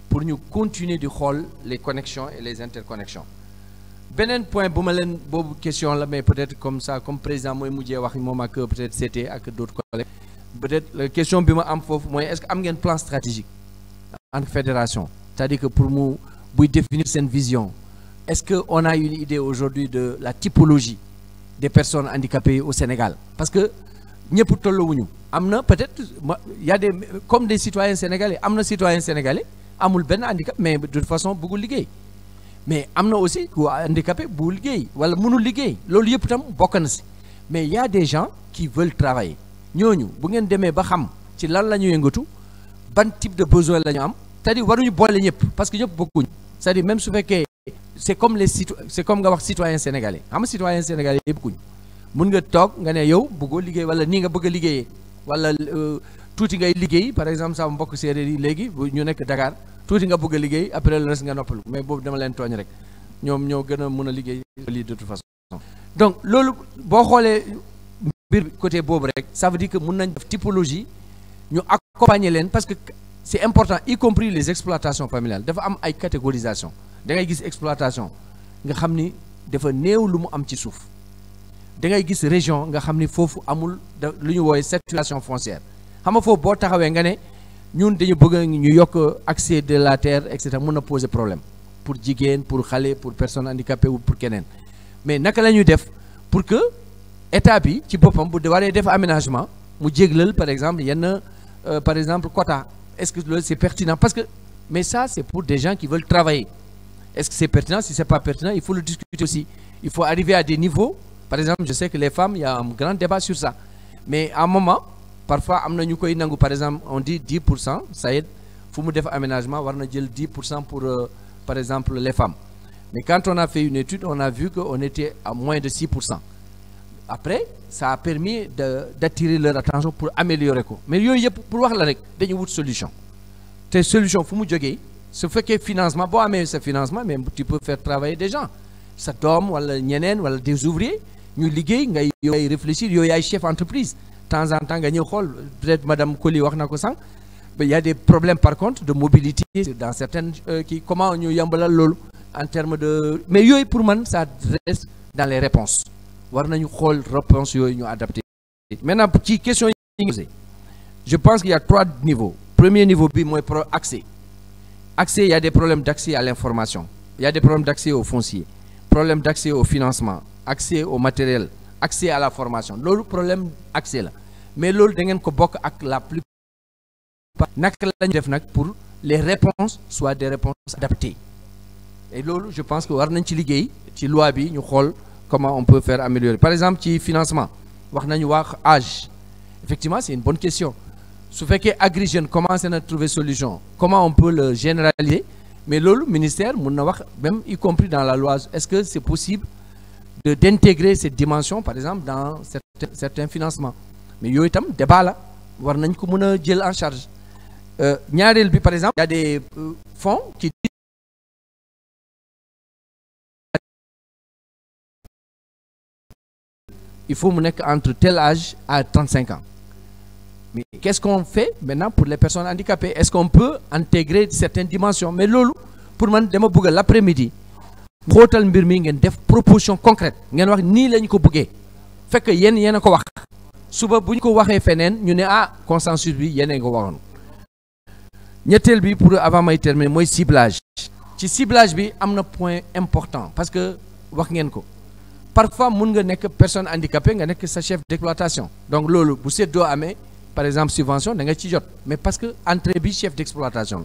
pour ñu continuer di xool les connexions et les interconnexions. Beneen point bu ma leen boobu question la mais peut-être comme ça comme président mooy mujjee wax moom ak peut-être CT ak d'autres collègues peut-être la question bi ma am foofu mooy est-ce que am ngeen plan stratégique en fédération, c'est-à-dire que pour mu buy définir seen vision, est-ce que on a une idée aujourd'hui de la typologie des personnes handicapées au Sénégal? Parce que ñëpp tolluwuñu, am na peut-être y a des comme des citoyens sénégalais, am na citoyens sénégalais amul benn handicap mais de toute façon bëggul liggéey, mais am na aussi ku handicapé bu liggéey wala mënul liggéey, loolu yëpp tam bokk na si. Mais il y a des gens qui veulent travailler, ñooñu bu ngeen demee ba xam ci lan la ñu yëngatu, ban type de besoin la ñu am, c'est-à-dire waruñu boole ñëpp parce que ñëpp bokkuñu, c'est-à-dire même su fekkee c'est comme nga wax citoyen sénégalais, xam nga citoyen sénégalais yëpp bokkuñu, mun nga toog nga ne yow bëggoo liggéey wala nii nga bëgg a liggéeyee wala tuuti ngay liggéey, par exemple sama mbokk séeréer yi léegi ñu nekk Dakar tuuti nga bëgg a liggéey après le reste nga noppalu, mais boobu dama leen tooñ rek, ñoom ñoo gën a mën a liggéey lii de toute façon. Donc loolu boo xoolee mbir côté boobu rek ça veut dire que mun nañ def typologie ñu accompagner leen parce que c'est important, y compris les exploitations familiales dafa am ay catégorisation. Da ngay gis exploitation nga xam ni dafa néew lu mu am ci suuf, da ngay gis région nga xam ni foofu amul lu ñu woowe saturation foncière, xam nga foofu boo taxawee nga ne ñun dañu bëgg ñu yokk accès de la terre et cetera, mun na poser problème pour jigéen, pour xale, pour personne handicapée ou pour keneen. Mais naka la ñuy def pour que état bi ci boppam bu waree def aménagement mu jéglal par exemple yenn par exemple quota, est-ce que loolu c'est pertinent? Parce que mais ça c'est pour des gens qui veulent travailler. Est-ce que c'est pertinent? Si c'est pas pertinent, il faut le discuter aussi. Il faut arriver à des niveaux. Par exemple, je sais que les femmes, il y a un grand débat sur ça. Mais à un moment, parfois, par exemple, on dit 10%, ça aide. Il faut faire un aménagement, on a 10% pour, par exemple, les femmes. Mais quand on a fait une étude, on a vu qu'on était à moins de 6%. Après, ça a permis d'attirer leur attention pour améliorer. Mais pour voir la une solution. Tes solutions, il faut que ce fait que financement, bon, mais ce financement, mais tu peux faire travailler des gens. Ça tombe, wala ñeneen, wala des ouvriers, ñu liggéey, ngay réfléchir, yow yaay chef entreprise. De temps en temps, nga ñëw xool, peut-être Madame Koli wax na ko sànq, mais il y a des problèmes par contre de mobilité dans certaines comment ñu yambalal loolu en termes de. Mais yooyu pour man, ça reste dans les réponses. War nañu xool réponses yooyu ñu adapté. Maintenant, ci question yi je pense qu'il y a 3 niveaux. Premier niveau bi mooy accès. Accès, il y a des problèmes d'accès à l'information, il y a des problèmes d'accès au foncier, problème d'accès au financement, accès au matériel, accès à la formation. Le problème accès là. Mais l'autre, avec la plupart, pour les réponses soient des réponses adaptées. Et là, je pense que war nañ ci liggéey ci loi bi ñu xool comment on peut faire améliorer. Par exemple, ci financement, wax nañu wax âge. Effectivement, c'est une bonne question. Su fekkee Agri Jeunes commence à trouver solution, comment on peut le généraliser? Mais le ministère, même y compris dans la loi, est-ce que c'est possible d'intégrer cette dimension, par exemple, dans certains financements? Mais il y a un débat là, war nañ ko mën a jël en charge. Ñaareel bi, par exemple, il y a des fonds qui disent il faut mu nekk entre tel âge à 35 ans. Mais qu'est-ce qu'on fait maintenant pour les personnes handicapées? Est-ce qu'on peut intégrer certaines dimensions? Mais lolo, pour moi, dama bëgg l'après-midi, xóotal mbir mi ngeen def proposition concrète. Ngeen wax nii lañ ko bëggee. Fekk yéen a ko wax. Suba bu ñu ko waxee feneen ñu ne consensus bi yéen a ko waxoon. Ñetteel bi pour avant may terminer mooy ciblage. Ci ciblage bi am na point important parce que wax ngeen ko. Parfois mun nga nekk personne handicapée nga nekk sa chef d'exploitation. Donc loolu bu seddoo amee par exemple subvention da nga ci jot mais parce que entrée bi chef d'exploitation.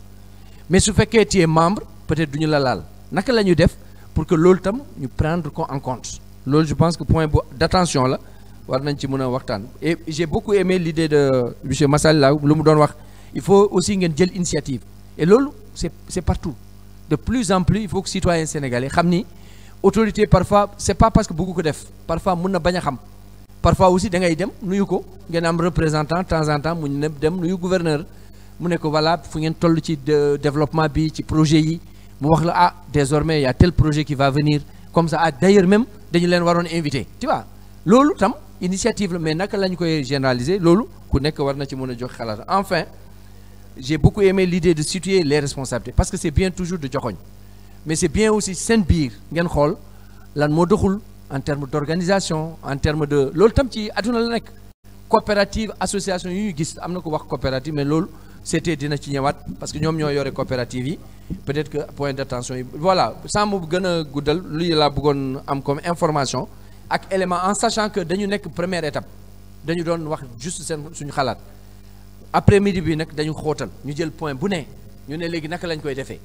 Mais su fekkee tu es membre peut-être duñu la laal. Naka la ñuy def pour que loolu tam ñu prendre ko en compte. Loolu je pense que point d'attention la war nañ ci mën a waxtaan. Et j'ai beaucoup aimé l'idée de monsieur Massal là lu mu doon wax. Il faut aussi ngeen jël initiative. Et loolu c'est partout. De plus en plus il faut que citoyens sénégalais xam ni autorité parfois c'est pas parce que bëgg ko def parfois mën na bañ a xam. Parfois aussi da ngay dem nuyu ko ngeen am représentant de temps en temps mu ne dem nuyu gouverneur mu ne ko voilà fu ngeen toll ci développement bi ci projet yi mu wax la désormais il y a tel projet qui va venir comme ça d'ailleurs même dañu leen waroon invité tu vois loolu tam initiative la mais naka lañ koy généraliser loolu ku nekk war na ci mën a jox xalaat. Enfin j'ai beaucoup aimé l'idée de situer les responsabilités parce que c'est bien toujours de joxoñ mais c'est bien aussi seen biir ngeen xool lan moo doxul en termes d'organisation en termes de loolu tam ci àdduna la nekk coopérative association yu ñu gis am na ko wax coopérative mais loolu c'était dina ci ñëwaat parce que ñoom ñoo yore coopérative yi peut-être que point d'attention yi voilà sans mu gën a guddal luy laa bëggoon am comme information ak élément en sachant que dañu nekk première étape dañu doon wax juste seen suñu xalaat après midi bi nag dañu xóotal ñu jël point bu ne ñu ne léegi naka lañ koy defee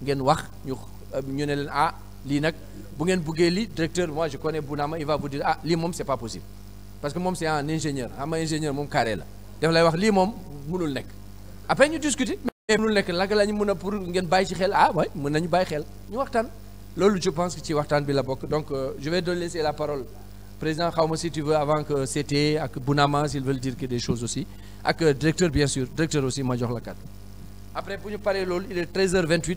ngeen wax ñu ne leen ah lii nag bu ngeen buggee lii directeur moi je connais Bounama il va vous dire ah lii moom c'est pas possible parce que moom c'est un ingénieur xam nga ingénieur moom carré la daf lay wax lii moom mënul nekk après ñu discuter mais mënul nekk naka la ñu mën a pour ngeen bàyyi ci xel ah ouais mën nañu bàyyi xel ñu waxtaan loolu je pense que ci waxtaan bi la bokk donc je vais te laisser la parole président xaw ma si tu veux avant que CT ak Bounama s'ils veulent dire que des choses aussi ak directeur bien sûr directeur aussi ma jox la kàddu après bu ñu paree loolu il est 13h28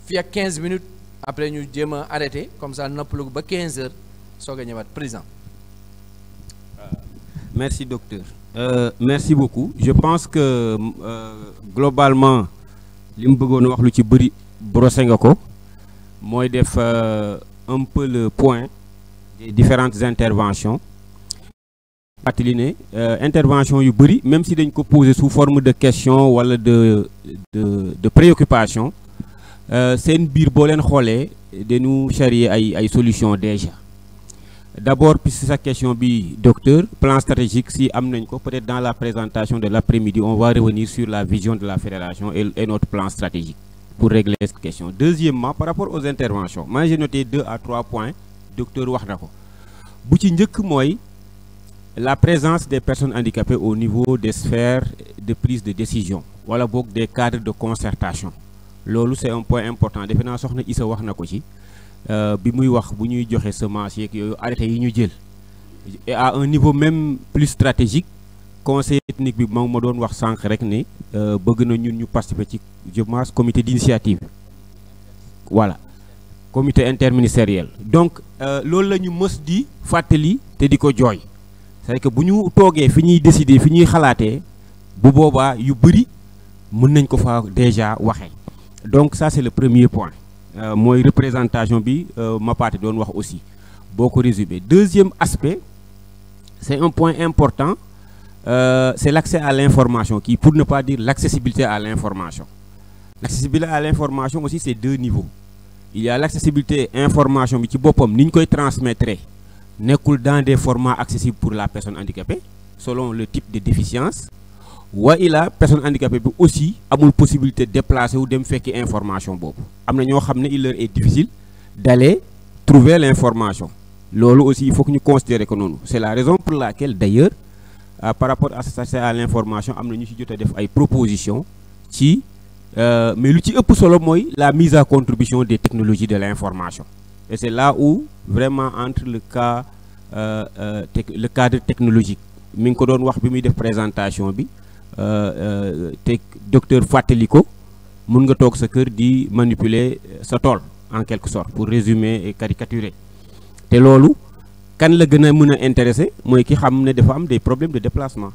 fii ak 15 minutes après ñu jéem a arrêté comme ça noppalu ba 15h soog a ñëwaat président. Merci docteur. Merci beaucoup. Je pense que globalement li mu bëggoon wax lu ci bëri brossé nga ko mooy def un peu le point des différentes interventions. fàttali ne intervention yu bëri même si dañ ko poser sous forme de question wala de préoccupation seen biir boo leen xoolee dañu charrier ay solutions déjà. D'abord puisque sa question bi docteur plan stratégique si am nañ ko peut-être dans la présentation de l'après-midi on va revenir sur la vision de la fédération et notre plan stratégique pour régler cette question. Deuxièmement par rapport aux interventions moi j'ai noté 2 à 3 points docteur wax na ko bu ci njëkk mooy la présence des personnes handicapées au niveau des sphères de prise de décision wala boog des cadres de concertation loolu c'est un point important defe naa soxna Issa wax na ko ci bi muy wax bu ñuy joxe semence yeeg yooyu arrêté yi ñu jël et à un niveau même plus stratégique conseil technique bi moom ma doon wax sànq rek ne bëgg na ñun ñu participer ci je pense comité d'initiative voilà comité interministériel donc loolu la ñu mës di fàttali te di ko jooy c'est que bu ñu toogee fi ñuy décider fi ñuy xalaatee bu boobaa yu bëri mën nañ ko fa déjà waxee donc ça c'est le premier point mooy représentation bi Mapaté doon wax aussi boo ko résumé. Deuxième aspect c'est un point important c'est l'accès à l'information qui pour ne pas dire l'accessibilité à l'information. L'accessibilité à l'information aussi c'est 2 niveaux il y a l'accessibilité information bi ci boppam ni ñu koy transmettre nekkul dans des formats accessibles pour la personne handicapée selon le type de déficience wa ila personne handicapée bi aussi amul possibilité de déplacer ou dem fekki information boobu am na ñoo xam ne il leur est difficile d'aller trouver l'information loolu aussi il faut que ñu considérer que noonu c'est la raison pour laquelle d'ailleurs par rapport à cet accès à l'information am na ñu ci jot a def ay propositions ci mais lu ci ëpp solo mooy la mise à contribution des technologies de l'information et c'est là où vraiment entre le cas le cadre technologique mi ngi ko doon wax bi muy def présentation bi te docteur fàttali ko mun nga toog sa kër di manipuler sa tool en quelque sorte pour résumer et caricaturer te loolu kan la gën a mën a intéresser mooy ki xam ne dafa am des problèmes de déplacement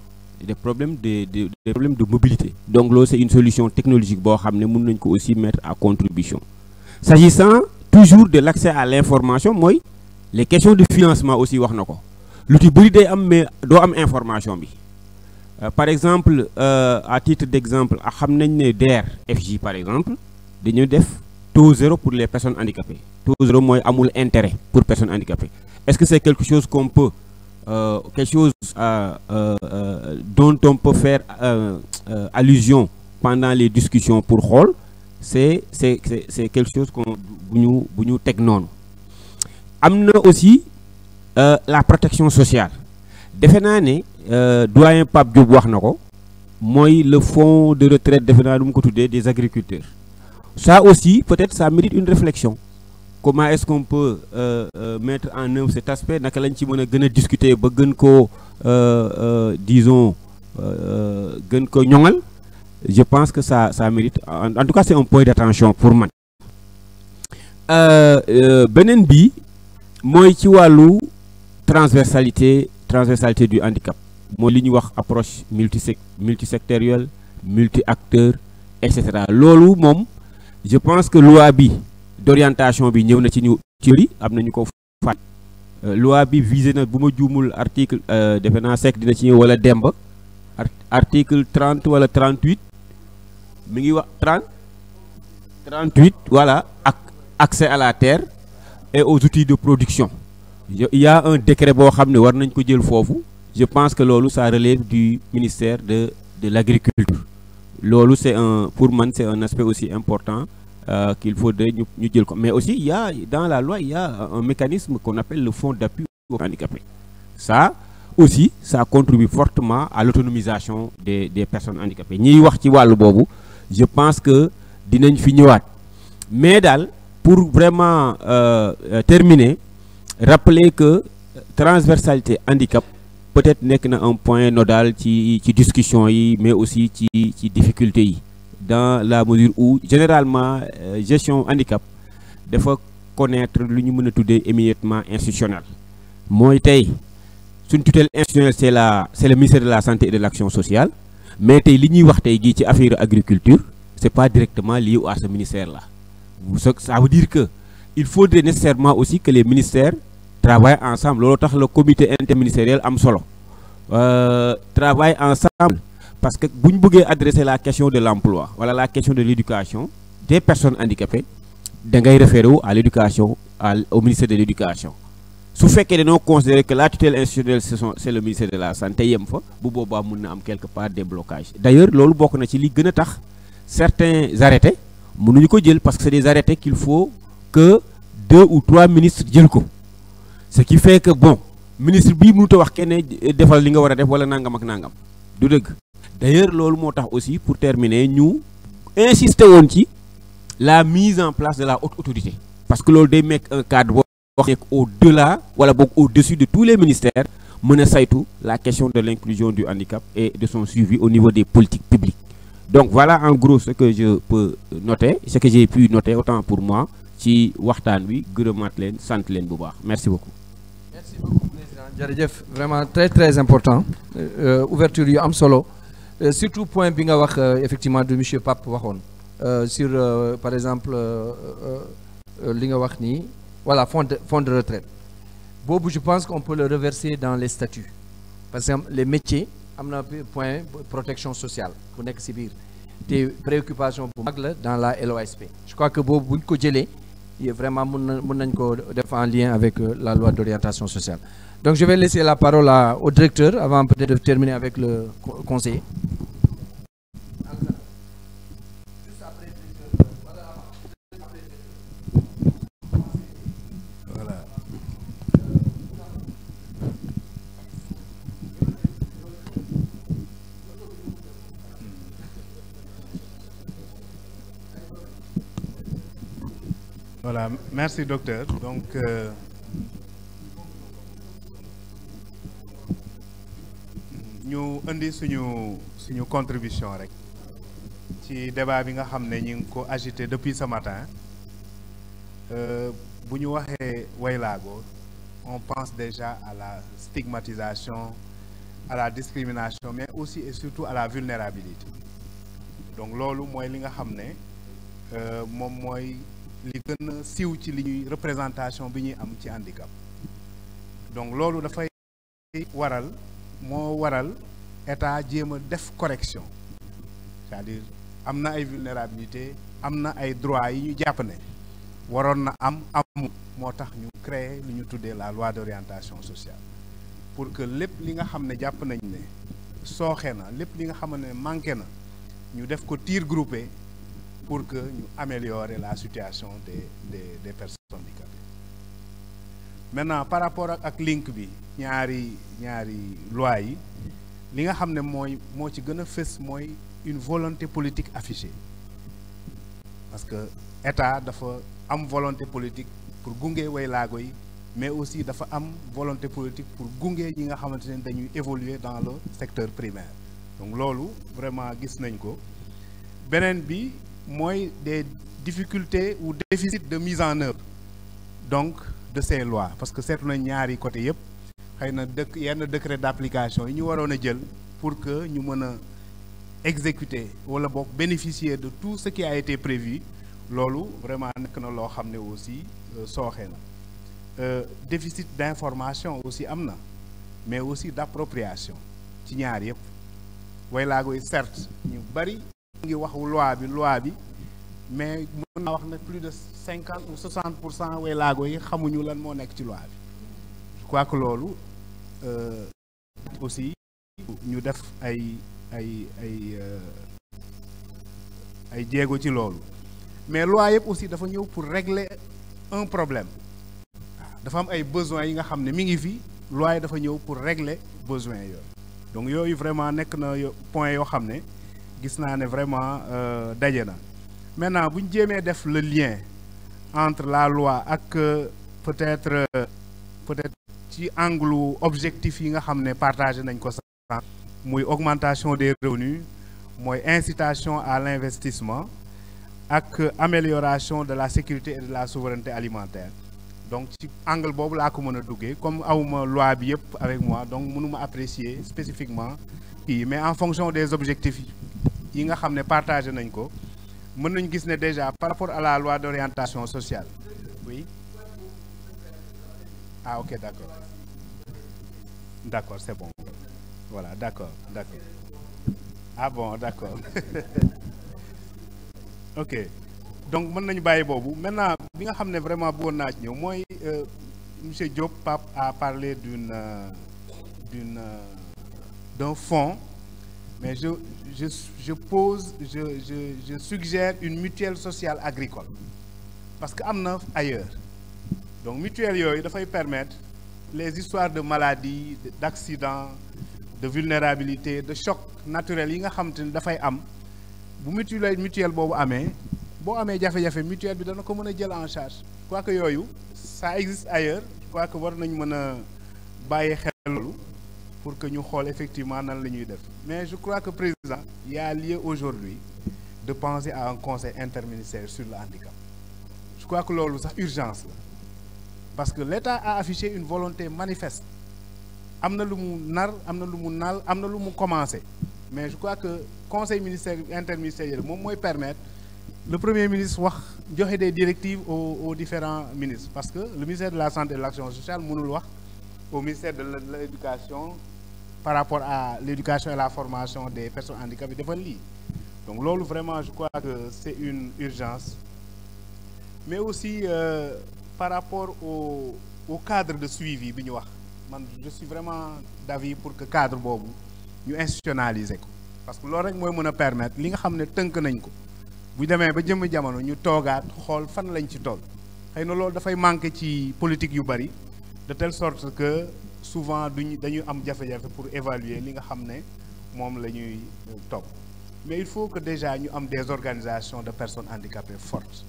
des problèmes des problèmes de mobilité donc loolu c'est une solution technologique boo xam ne mun nañ ko aussi mettre à contribution. S'agissant toujours de l'accès à l'information mooy les questions de financement aussi wax na ko lu ci bëri day am mais doo am information bi par exemple à titre d'exemple xam nañ ne DER FJ par exemple dañu def taux 0 pour les personnes handicapées taux 0 mooy amul intérêt pour personnes handicapées est-ce que c'est quelque chose qu'on peut quelque chose dont on peut faire allusion pendant les discussions pour xool c'est quelque chose qu'on bu ñu teg noonu am na aussi la protection sociale defe naa ne doyen Pape Diop wax na ko mooy le fonds de retraite defe naa nu mu ko tuddee des agriculteurs ça aussi peut-être ça mérite une réflexion comment est-ce qu'on peut mettre en œuvre cet aspect naka lañ ci mën a gën a discuter ba gën koo disons gën ko ñoŋal je pense que ça mérite en tout cas c'est un point d'attention pour man beneen bi mooy ci wàllu transversalité transversalité du handicap mooy li ñuy wax approche multisectorielle multi-acteur et cetera loolu moom je pense que loi bi d'orientation bi ñëw na ci ñu ci am nañu ko faat loi bi visé na bu ma juumul article defe naa Seck dina ci ñëw wala Demba article 30 wala 38 mi ngi wax 38 voilà ak accès à la terre et aux outils de production il y a un décret boo xam ne war nañ ko jël foofu je pense que loolu ça relève du ministère de l'agriculture loolu c'est pour man c'est un aspect aussi important qu'il faudrait ñu jël ko mais aussi il y a dans la loi il y a un mécanisme qu'on appelle le fonds d'appui aux handicapés ça aussi ça contribue fortement à l'autonomisation des personnes handicapées ñiy wax ci wàllu boobu je pense que dinañ fi ñëwaat mais daal pour vraiment terminer rappeler que transversalité handicap peut-être nekk na un point nodal ci discussion yi mais aussi ci difficulté yi dans la mesure où généralement gestion handicap dafa connaître lu ñu mën a tuddee émiettement institutionnel mooy tey suñ tutelle institutionnelle c'est le ministère de la santé et de l'action sociale mais tey li ñuy wax tey gii ci affaire agriculture c'est pas directement lié à ce ministère-là ça veut dire que il faudrait nécessairement aussi que les ministères travaillent ensemble loolu tax le comité interministériel am solo travaillent ensemble parce que bu ñu bëggee adresser la question de l'emploi wala la question de l'éducation des personnes handicapées da ngay référer wu à l'éducation au ministère de l'éducation su fekkee dañoo considérer que la tutelle institutionnelle c'est le ministère de la santé yem fa bu boobaa mën na am quelque part des blocages d'ailleurs loolu bokk na ci li gën a tax certains arrêtés mënuñu ko jël parce que c'est des arrêtés qu'il faut que 2 ou 3 ministres jël ko ce qui fait que bon ministre bii mënut a wax kenn defal li nga war a def wala nangam ak nangam du dëgg d'ailleurs loolu moo tax aussi pour terminer ñu insister woon ci la mise en place de la haute autorité parce que loolu day nekk un cadre boo wax nekk au-delà wala boog au-dessus de tous les ministères mën a saytu la question de l'inclusion du handicap et de son suivi au niveau des politiques publiques donc voilà en gros ce que je peux noter ce que j'ai pu noter autant pour moi ci waxtaan wi gërëmaat leen sant leen bu baax merci beaucoup. Merci beaucoup président jërëjëf vraiment très important ouverture yu am solo surtout point bi nga wax effectivement de monsieur Pape waxoon sur par exemple li nga wax nii voilà fonds de retraite boobu je pense qu'on peut le reverser dans les statuts parce que les métiers am na point protection sociale bu nekk ci biir te préoccupation bu mag la dans la LOSP je crois que boobu buñ ko jëlee vraiment mën nañ ko def en lien avec la loi d'orientation sociale donc je vais laisser la parole au directeur avant peut-être de terminer avec le conseiller. Voilà, merci docteur. Donc ñu indi suñu contribution rek ci débat bi nga xam ne ñu ngi ko agité depuis ce matin bu ñu waxee waylaago on pense déjà à la stigmatisation à la discrimination mais aussi et surtout à la vulnérabilité donc loolu mooy li nga xam ne moom mooy li gën a siiw ci li ñuy représentation bi ñuy am ci handicap donc loolu dafay moo waral état jéem a def correction c'est-à-dire am na ay vulnérabilité am na ay droits yi ñu jàpp ne waroon na amul moo tax ñu créer lu ñu tuddee la loi d'orientation sociale pour que lépp li nga xam ne jàpp nañ ne sooxe na lépp li nga xam ne manqué na ñu def ko tir groupé pour que ñu améliorer la situation des personnes handicapées maintenant par rapport ak link bi ñaari loi yi li nga xam ne moo ci gën a fës mooy une volonté politique affichée parce que état dafa am volonté politique pour gunge waylaago yi mais aussi dafa am volonté politique pour gunge ñi nga xamante ne dañuy évoluer dans le secteur primaire donc loolu vraiment gis nañ ko beneen bi mooy des difficultés ou déficits de mise en œuvre donc de ces lois parce que seetlu nañ ñaari côté yëpp xëy na yenn décret d'application yi ñu waroon a jël pour que ñu mën a exécuter wala boog bénéficier de tout ce qui a été prévu loolu vraiment nekk na loo xam ne aussi sooxe na déficit d'information aussi am na mais aussi d'appropriation ci ñaar yëpp waylaago yi certes ñu bari ngi wax loi bi mais mën naa wax ne plus de 50 ou 60% waylaago yi xamuñu lan moo nekk ci loi bi je crois que loolu aussi ñu def ay jéego ci loolu mais loi yëpp aussi dafa ñëw pour régler un problème dafa am ay besoins yi nga xam ne mi ngi fi loi yi dafa ñëw pour régler besoins yooyu donc yooyu vraiment nekk na point yoo xam ne gis naa ne vraiment daje na maintenant bu ñu jéemee def le lien entre la loi ak peut-être ci angle objectif yi nga xam ne partagé nañ ko sax muy augmentation des revenus mooy incitation à l'investissement ak amélioration de la sécurité et de la souveraineté alimentaire donc ci angle boobu laa ko mën a duggee comme awuma loi bi yëpp avec moi donc mënuma apprécier spécifiquement kii mais en fonction des objectifs yi nga xam ne partagé nañ ko mën nañu gis ne déjà par rapport à la loi d'orientation sociale oui ah ok d'accord c'est bon voilà d'accord ah bon d'accord ok donc mën nañu bàyyi boobu maintenant bi nga xam ne vraiment bëggoon naa ci ñëw mooy monsieur Diop Pape a parlé d'un fonds mais je suggère une mutuelle sociale agricole parce que am na ailleurs donc mutuelle yooyu dafay permettre les histoires de maladies d'accidents de vulnérabilité de choc naturel yi nga xam te ne dafay am bu mutuelle boobu amee boo amee jafe-jafe mutuelle bi dana ko mën a jël en charge quoi que yooyu ça existe ailleurs quoi que war nañ mën a bàyyi xel loolu pour que ñu xool effectivement nan la ñuy def mais je crois que président il y a lieu aujourd'hui de penser à un conseil interministériel sur le handicap je crois que loolu sax urgence la parce que l'État a affiché une volonté manifeste am na lu mu nar am na lu mu naal am na lu mu commencé mais je crois que conseil interministériel moom mooy permettre le premier ministre wax joxe des directives aux différents ministres parce que le ministère de la santé et de l'action sociale mënul wax au ministère de l'éducation par rapport à l'éducation et la formation des personnes handicapées defal lii donc loolu vraiment je crois que c'est une urgence mais aussi par rapport au cadre de suivi bi ñu wax man je suis vraiment d'avis pour que cadre boobu ñu institutionnaliser ko parce que loolu rek mooy mën a permettre li nga xam ne tënk nañ ko bu demee ba jëmm jamono ñu toogaat xool fan lañ ci toll xëy na loolu dafay manquer ci politique yu bari de telle sorte que souvent dañuy am jafe-jafe pour évaluer li nga xam ne moom la ñuy topp mais il faut que déjà ñu am des organisations de personnes handicapées fortes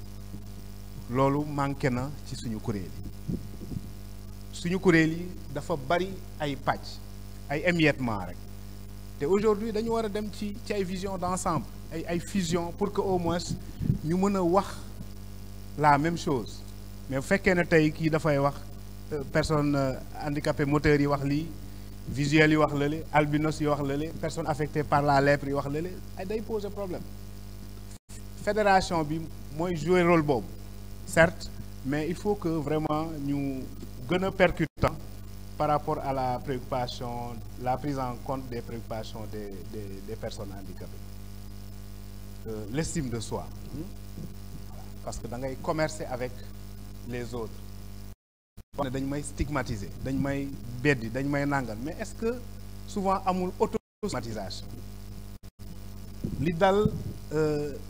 loolu manqué na ci suñu kuréel yi dafa bari ay pàcc ay émiettement rek te aujourd'hui dañu war a dem ci ay vision d'ensemble ay fusion pour que au moins ñu mën a wax la même chose mais bu fekkee ne tey kii dafay wax personnes handicapées moteurs yi wax lii visuels yi wax lële albinos yi wax lële personnes affectées par la lèpre yi wax lële ay day poser problème fédération bi mooy jouer rôle boobu certes mais il faut que vraiment ñu gën a percutant par rapport à la préoccupation la prise en compte des préoccupations des personnes handicapées l'estime de soi parce que da ngay commercer avec les autres ne dañ may stigmatiser dañ may beddi dañ may nangal mais est-ce que souvent amul autostigmatisation li dal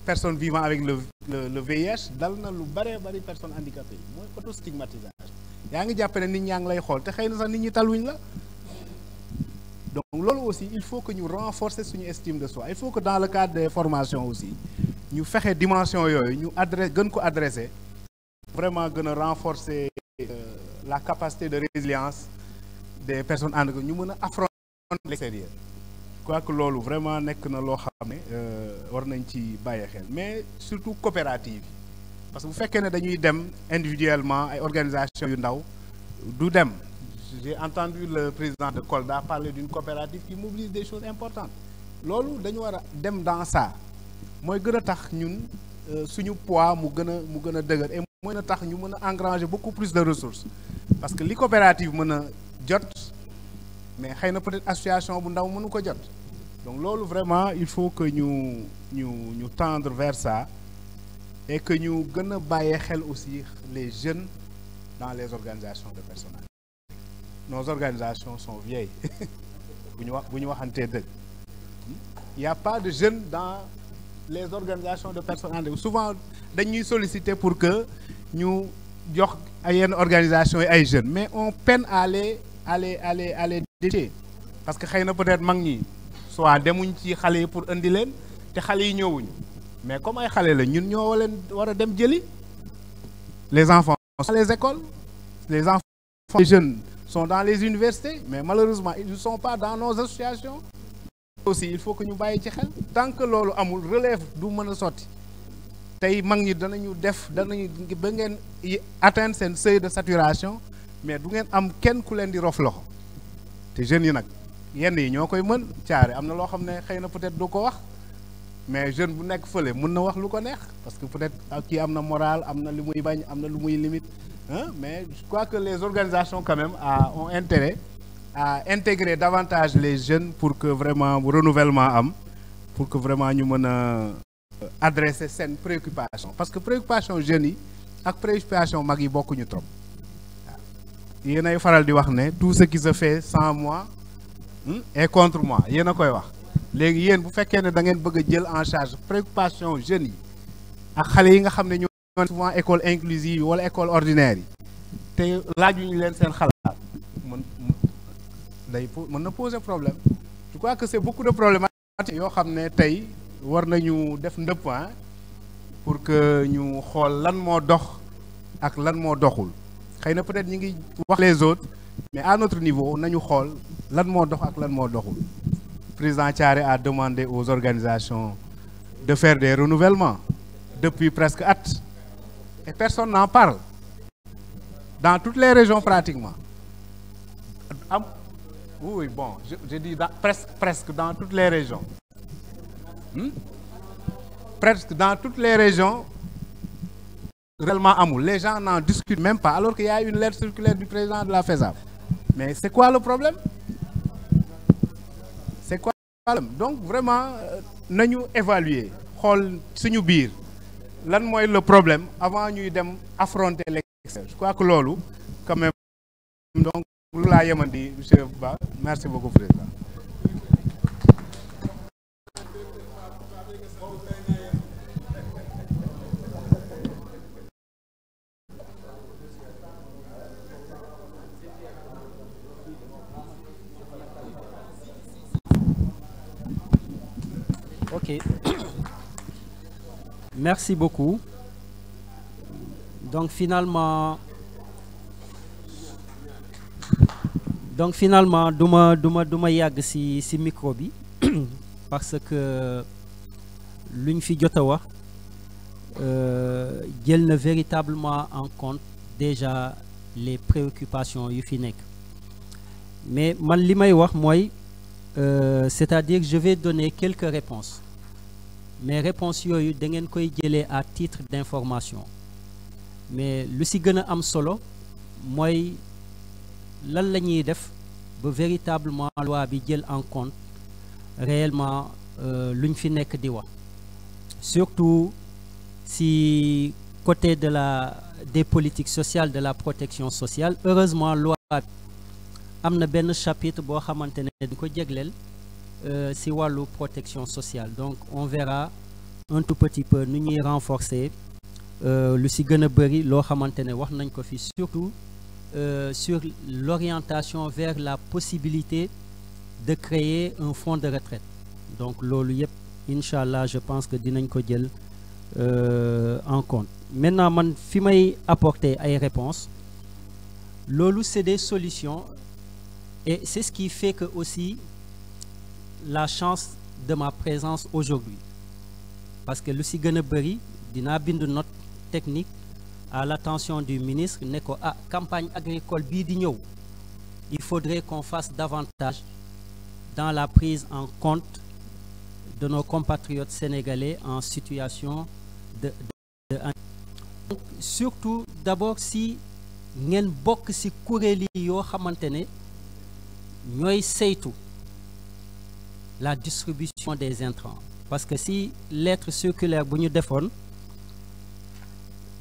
personne vivant avec le VIH dal na lu bari personne handicapée yi mooy autostigmatisation yaa ngi jàpp ne nit ñaa ngi lay xool te xëy na sax nit ñi taluñ la donc loolu aussi il faut que ñu renforcer suñu estime de soi il faut que dans le cadre des formations aussi ñu fexe dimension yooyu ñu gën ko adresser vraiment gën a renforcer la capacité de résilience des personnes handicapées ñu mën a affronter l'extérieur je crois que loolu vraiment nekk na loo xam ne war nañ ci bàyyi xel mais surtout coopérative yi parce que bu fekkee ne dañuy dem individuellement ay organisations yu ndaw du dem j'ai entendu le président de Kolda parler d'une coopérative qui mobilise des choses importantes loolu dañu war a dem dans ça mooy gën a tax ñun suñu poids mu gën a dëgër et mën a tax ñu mën a engranger beaucoup plus de ressources parce que li coopérative mën a jot mais xëy na peut-être association bu ndaw mënu ko jot donc loolu vraiment il faut que ñu tendre vers ça et que ñu gën a bàyyee xel aussi les jeunes dans les organisations de personnes handicapées. Nos organisations sont vieilles bu ñu waxantee dëgg il y a pas de jeunes dans les organisations de personnes handicapées souvent dañuy solliciter pour que ñu jox ay yenn organisations yi ay jeunes mais on peine à les détecter parce que xëy na peut-être mag ñi soit demuñ ci xale yi pour indi leen te xale yi ñëwuñu mais comme ay xale la ñun ñoo war a dem jëli les enfants sont dans les écoles les enfants les jeunes sont dans les universités mais malheureusement ils ne sont pas dans nos associations aussi il faut que ñu bàyyi ci xel tant que loolu amul relève du mën a sotti tey mag ñi danañu ba ngeen atteindre seen seuil de saturation mais du ngeen am kenn ku leen di rof loxo te jeunes yi nag yenn yi ñoo koy mën caare am na loo xam ne xëy na peut-être du ko wax mais jeune bu nekk fële mën na wax lu ko neex parce que peut-être kii am na moral am na lu muy bañ am na lu muy limite mais je crois que les organisations quand même ont intérêt à intégrer davantage les jeunes pour que vraiment renouvellement am pour que vraiment ñu mën a adresser seen préoccupation parce que préoccupation jeunes yi ak préoccupation mag yi bokkuñu trop waaw yéen ay faral di wax ne tout ce qui se fait sans moi est contre moi yéen a koy wax léegi yéen bu fekkee ne da ngeen bëgg a jël en charge préoccupation jeunes yi ak xale yi nga xam ne ñoo souvent école inclusive wala école ordinaire yi te laajuñu leen seen xalaat mën na poser problème je crois que c'est beaucoup de problématiques yoo xam ne tey war nañu def ndëpp pour que ñu xool lan moo dox ak lan moo doxul xëy na peut-être ñi ngi wax les autres mais à notre niveau nañu xool lan moo dox ak lan moo doxul président Thiaré a demandé aux organisations de faire des renouvellements depuis presque at et personne n'en parle dans toutes les régions pratiquement oui bon je dis presque dans toutes les régions presque dans toutes les régions réellement amul les gens n'en discutent même pas alors qu'il y a une lettre circulaire du président de la FESAP mais c'est quoi le problème donc vraiment nañu évaluer xool suñu biir lan mooy le problème avant ñuy dem affronter l'extérieur je crois que loolu quand même donc lu laa yemandi monsieur Ba merci beaucoup président. Ok. Merci beaucoup. Donc finalement duma yàgg ci micro bi parce que luñ fi jot a wax jël na véritablement en compte déjà les préoccupations yu fi nekk mais man li may wax mooy c'est-à-dire je vais donner quelques réponses mais réponses yooyu da ngeen koy jëlee à titre d'information mais lu ci gën a am solo mooy lan la ñuy def ba véritablement loi bi jël en compte réellement luñ fi nekk di wax surtout si côté des politiques sociales de la protection sociale heureusement loi bi am na benn chapitre boo xamante ne di ko jégleel si wàllu protection sociale donc on verra un tout petit peu nu ñuy renforcer lu si gën a bëri loo xamante ne wax nañ ko fi surtout sur l'orientation vers la possibilité de créer un fonds de retraite donc loolu yëpp incha allah je pense que dinañ ko jël en compte maintenant man fi may apporter ay réponses loolu c'est des solutions et c'est ce qui fait que aussi la chance de ma présence aujourd'hui parce que lu si gën a bëri dinaa bind note technique à l'attention du ministre ne ko campagne agricole bii di ñëw il faudrait qu'on fasse davantage dans la prise en compte de nos compatriotes sénégalais en situation de donc, surtout d'abord si ngeen bokk ci kuréel yi yoo xamante ne ñooy saytu la distribution des intrants parce que si lettre circulaire bu ñu defoon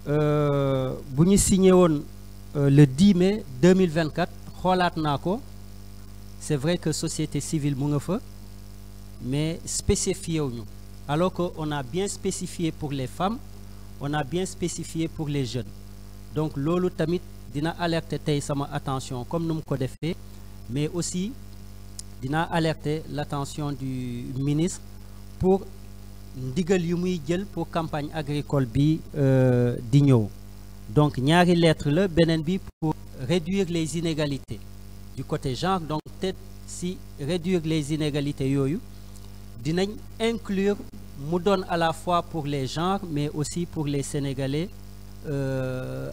bu ñu signé woon le 10 mai 2024 xoolaat naa ko c'est vrai que société civile mu nga fa mais spécifié wuñu alors que on a bien spécifié pour les femmes on a bien spécifié pour les jeunes donc loolu tamit dina alerter tey sama attention comme nu mu ko defee mais aussi dina alerter l'attention du ministre pour ndigal yu muy jël pour campagne agricole bi di ñëw donc ñaari lettre la beneen bi pour réduire les inégalités du côté genre donc peut-être si réduire les inégalités yooyu dinañ inclure mu doon à la fois pour les genres mais aussi pour les Sénégalais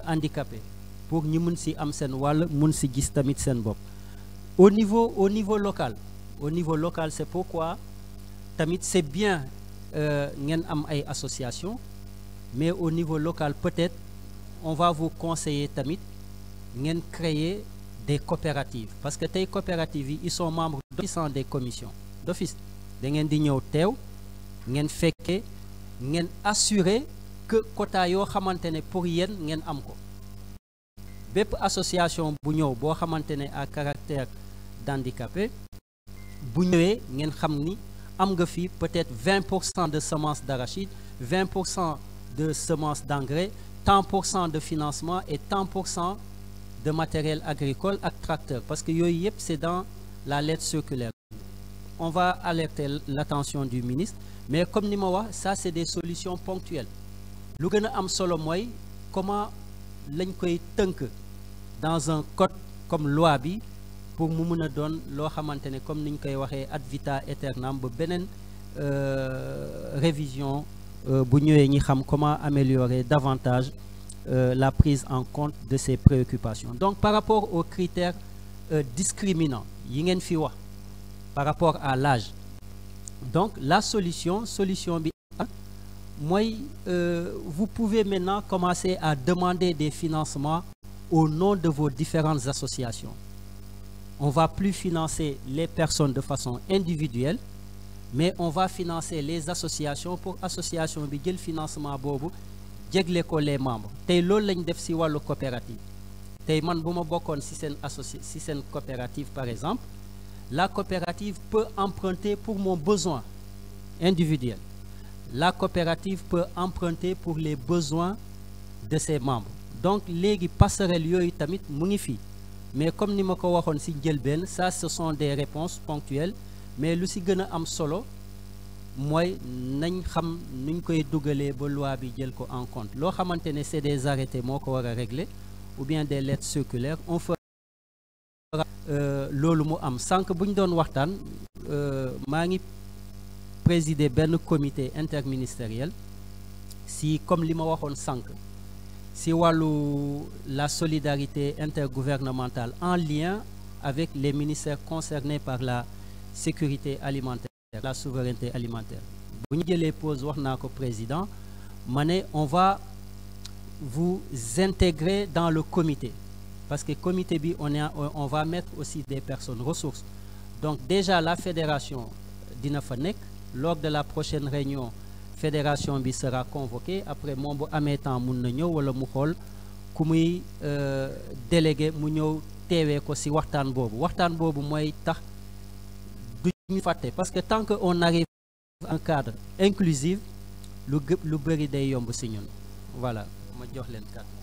handicapés pour ñu mun ci am seen wàll mun ci gis tamit seen bopp au niveau local c'est pourquoi tamit c'est bien ngeen am ay association mais au niveau local peut-être on va vous conseiller tamit ngeen créer des coopératives parce que tey coopératives yi ils sont membres d'office des commissions d'office da ngeen di ñëw teew ngeen fekkee ngeen assurer que quota yoo xamante ne pour yéen ngeen am ko bépp association bu ñëw boo xamante ne à caractère d'handicapé bu ñëwee ngeen xam ni am nga fi peut-être 20% de semences d'arachide 20% de semences d'engrais tant pour cent de financement et tant pour cent de matériel agricole ak tracteur parce que yooyu yëpp c'est dans la lettre circulaire on va alerter l'attention du ministre mais comme ni ma wax ça c'est des solutions ponctuelles lu gën a am solo mooy comment lañ koy tënk dans un code comme loi bi pour mu mën a doon loo xamante ne comme ni ñu koy waxee ad vitam aeternam ba beneen révision bu ñëwee ñi xam comment améliorer davantage la prise en compte de ces préoccupations donc par rapport aux critères discriminants yi ngeen fi wax par rapport à l'âge donc la solution bi mooy vous pouvez maintenant commencer à demander des financements au nom de vos différentes associations on va plus financer les personnes de façon individuelle mais on va financer les associations pour association bi jël financement boobu jégle ko les membres tey loolu lañ def ci wàllu coopérative tey man bu ma bokkoon ci seen coopérative par exemple la coopérative peut emprunter pour mon besoin individuel la coopérative peut emprunter pour les besoins de ses membres donc léegi passerelle yooyu tamit mu ngi fi mais comme ni ma ko waxoon ci njëlbeen ça ce sont des réponses ponctuelles mais lu ci gën a am solo mooy nañ xam nuñ koy dugalee ba loi bi jël ko en compte loo xamante ne c'est des arrêtés moo ko war a régler ou bien des lettres circulaires on fera loolu mu am sànq bu ñu doon waxtaan maa ngi présider benn comité interministériel si comme li ma waxoon sànq si wàllu la solidarité intergouvernementale en lien avec les ministères concernés par la sécurité alimentaire la souveraineté alimentaire bu ñu jëlee pause wax naa ko président ma ne on va vous intégrer dans le comité parce que comité bi on va mettre aussi des personnes ressources donc déjà la fédération dina fa nekk lors de la prochaine réunion fédération bi sera convoquée après moom bu amee temps mun na ñëw wala mu xool ku muy délégué mu ñëw teewee ko ci waxtaan boobu mooy tax du ñu fàtte parce que tant que on arrive à un cadre inclusif lu bëri day yomb ci ñun voilà ma jox leen kàddu.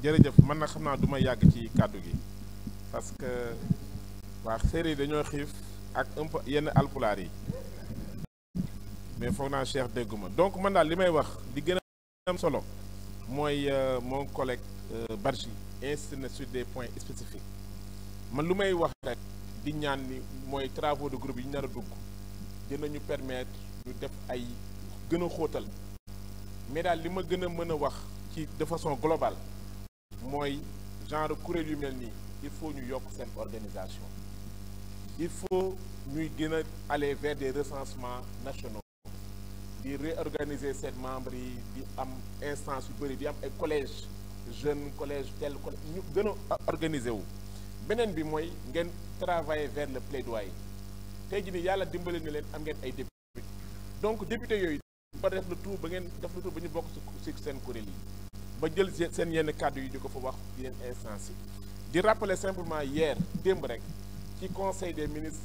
jërëjëf man nag xam naa du ma yàgg ci kàddu gi parce que waa séeréer dañoo xiif ak un peu yenn alpulaar yi mais foog naa Cheikh dégguma donc man daal li may wax di gën a am solo mooy mon collègue Badji insiste na sur des points spécifiques man lu may wax rek di ñaan ni mooy travaux de groupe yi ñu nar a dugg dinañu permettre ñu def ay gën a xóotal mais daal li ma gën a mën a wax ci de façon globale mooy genre kuréel yu mel nii il faut ñu yokk seen organisation il faut ñuy gën a aller vers des recensements nationaux di réorganiser seen membres yi di am instance yu bëri di am ay collège jeune collège tel collège ñu gën a organiser wu beneen bi mooy ngeen travailler vers le plaidoyer tey jii nii yàlla dimbali na leen am ngeen ay député donc député yooyu ba def le tout ba ngeen def le tout ba ñu bokk ci seen kuréel yi ba jël seen yenn kàddu yi di ko fa wax yenn instance yi di rappeler simplement hier démb rek ci conseil des ministres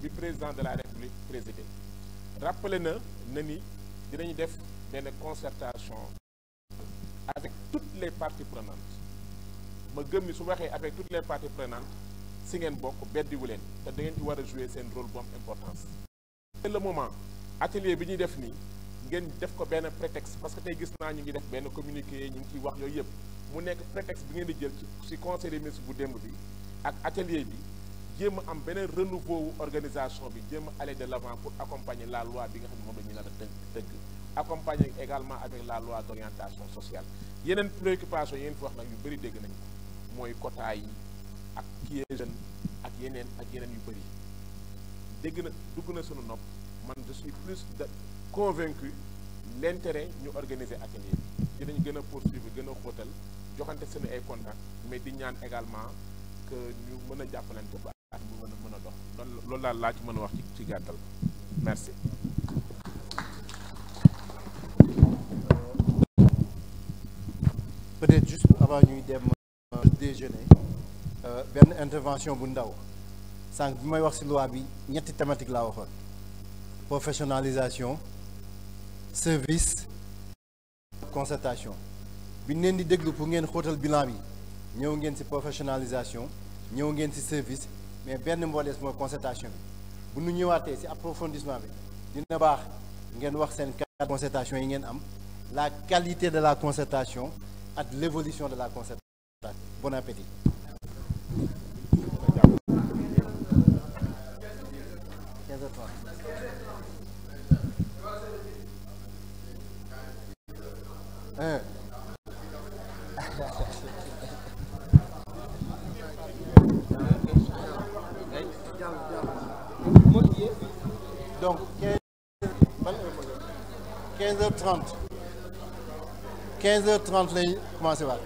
du président de la république présidé rappeler na ni dinañu def benn concertation avec toutes les parties prenantes ma gëm ni su waxee avec toutes les parties prenantes si ngeen bokk beddiwu leen te da ngeen ci war a jouer seen rôle bu am importance. c'est le moment atelier bi ñuy def nii ngeen def ko benn prétexte parce que tey gis naa ñu ngi def benn communiqué ñu ngi ciy wax yooyu yëpp mu nekk prétexte bi ngeen di jël ci conseil des ministres bu démb bi ak atelier bi jéem a am beneen renouveau wu organisation bi jéem a aller de l'avant pour accompagner la loi bi nga xam ne moom la ñu nar a tëgg accompagner également avec la loi d'orientation sociale yeneen préoccupation yi ngeen fi wax nag yu bëri dégg nañ ko mooy quota yi ak qui est jeune ak yeneen yu bëri dégg na dugg na sunu nopp man je suis plus de convaincu l'intérêt ñu organiser atelier bi dinañ gën a poursuivre gën a xóotal joxante seen ay contact mais di ñaan également que ñu mën a jàppalante ba ak ñu mën a dox loolu daal laa ci mën a wax ci gàttal merci. peut-être juste avant ñuy dem déjeuner benn intervention bu ndaw sànq bi may wax ci loi bi ñetti thématique laa waxoon professionnalisation service concertation bi ñu leen di déglu pour ngeen xóotal bilan bi ñëw ngeen ci professionnalisation ñëw ngeen ci service mais benn mboolees mooy concertation bi bu ñu ñëwaatee ci approfondissement bi dina baax ngeen wax seen cadre concertation yi ngeen am la qualité de la concertation ak l'évolution de la concertation. Bon appétit. Donc 15h30 15h30 lay commencé waat.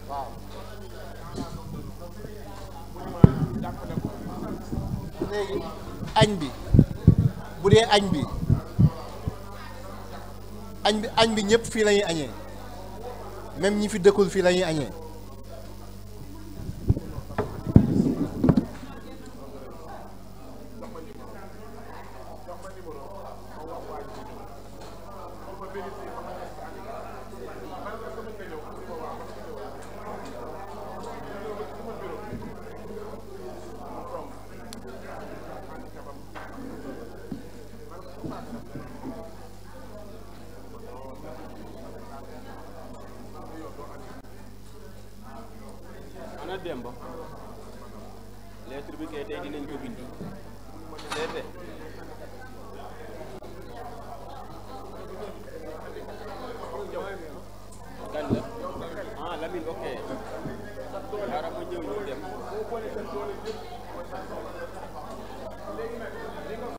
waaw. léegi añ bi bu dee añ bi ñëpp fii la ñuy añee même ñi fi dëkkul fii la ñuy añee. Demba lettre bi kay tey dinañ ko bindi seete kan la Lamine ok xaaral ma ñëw ñu dem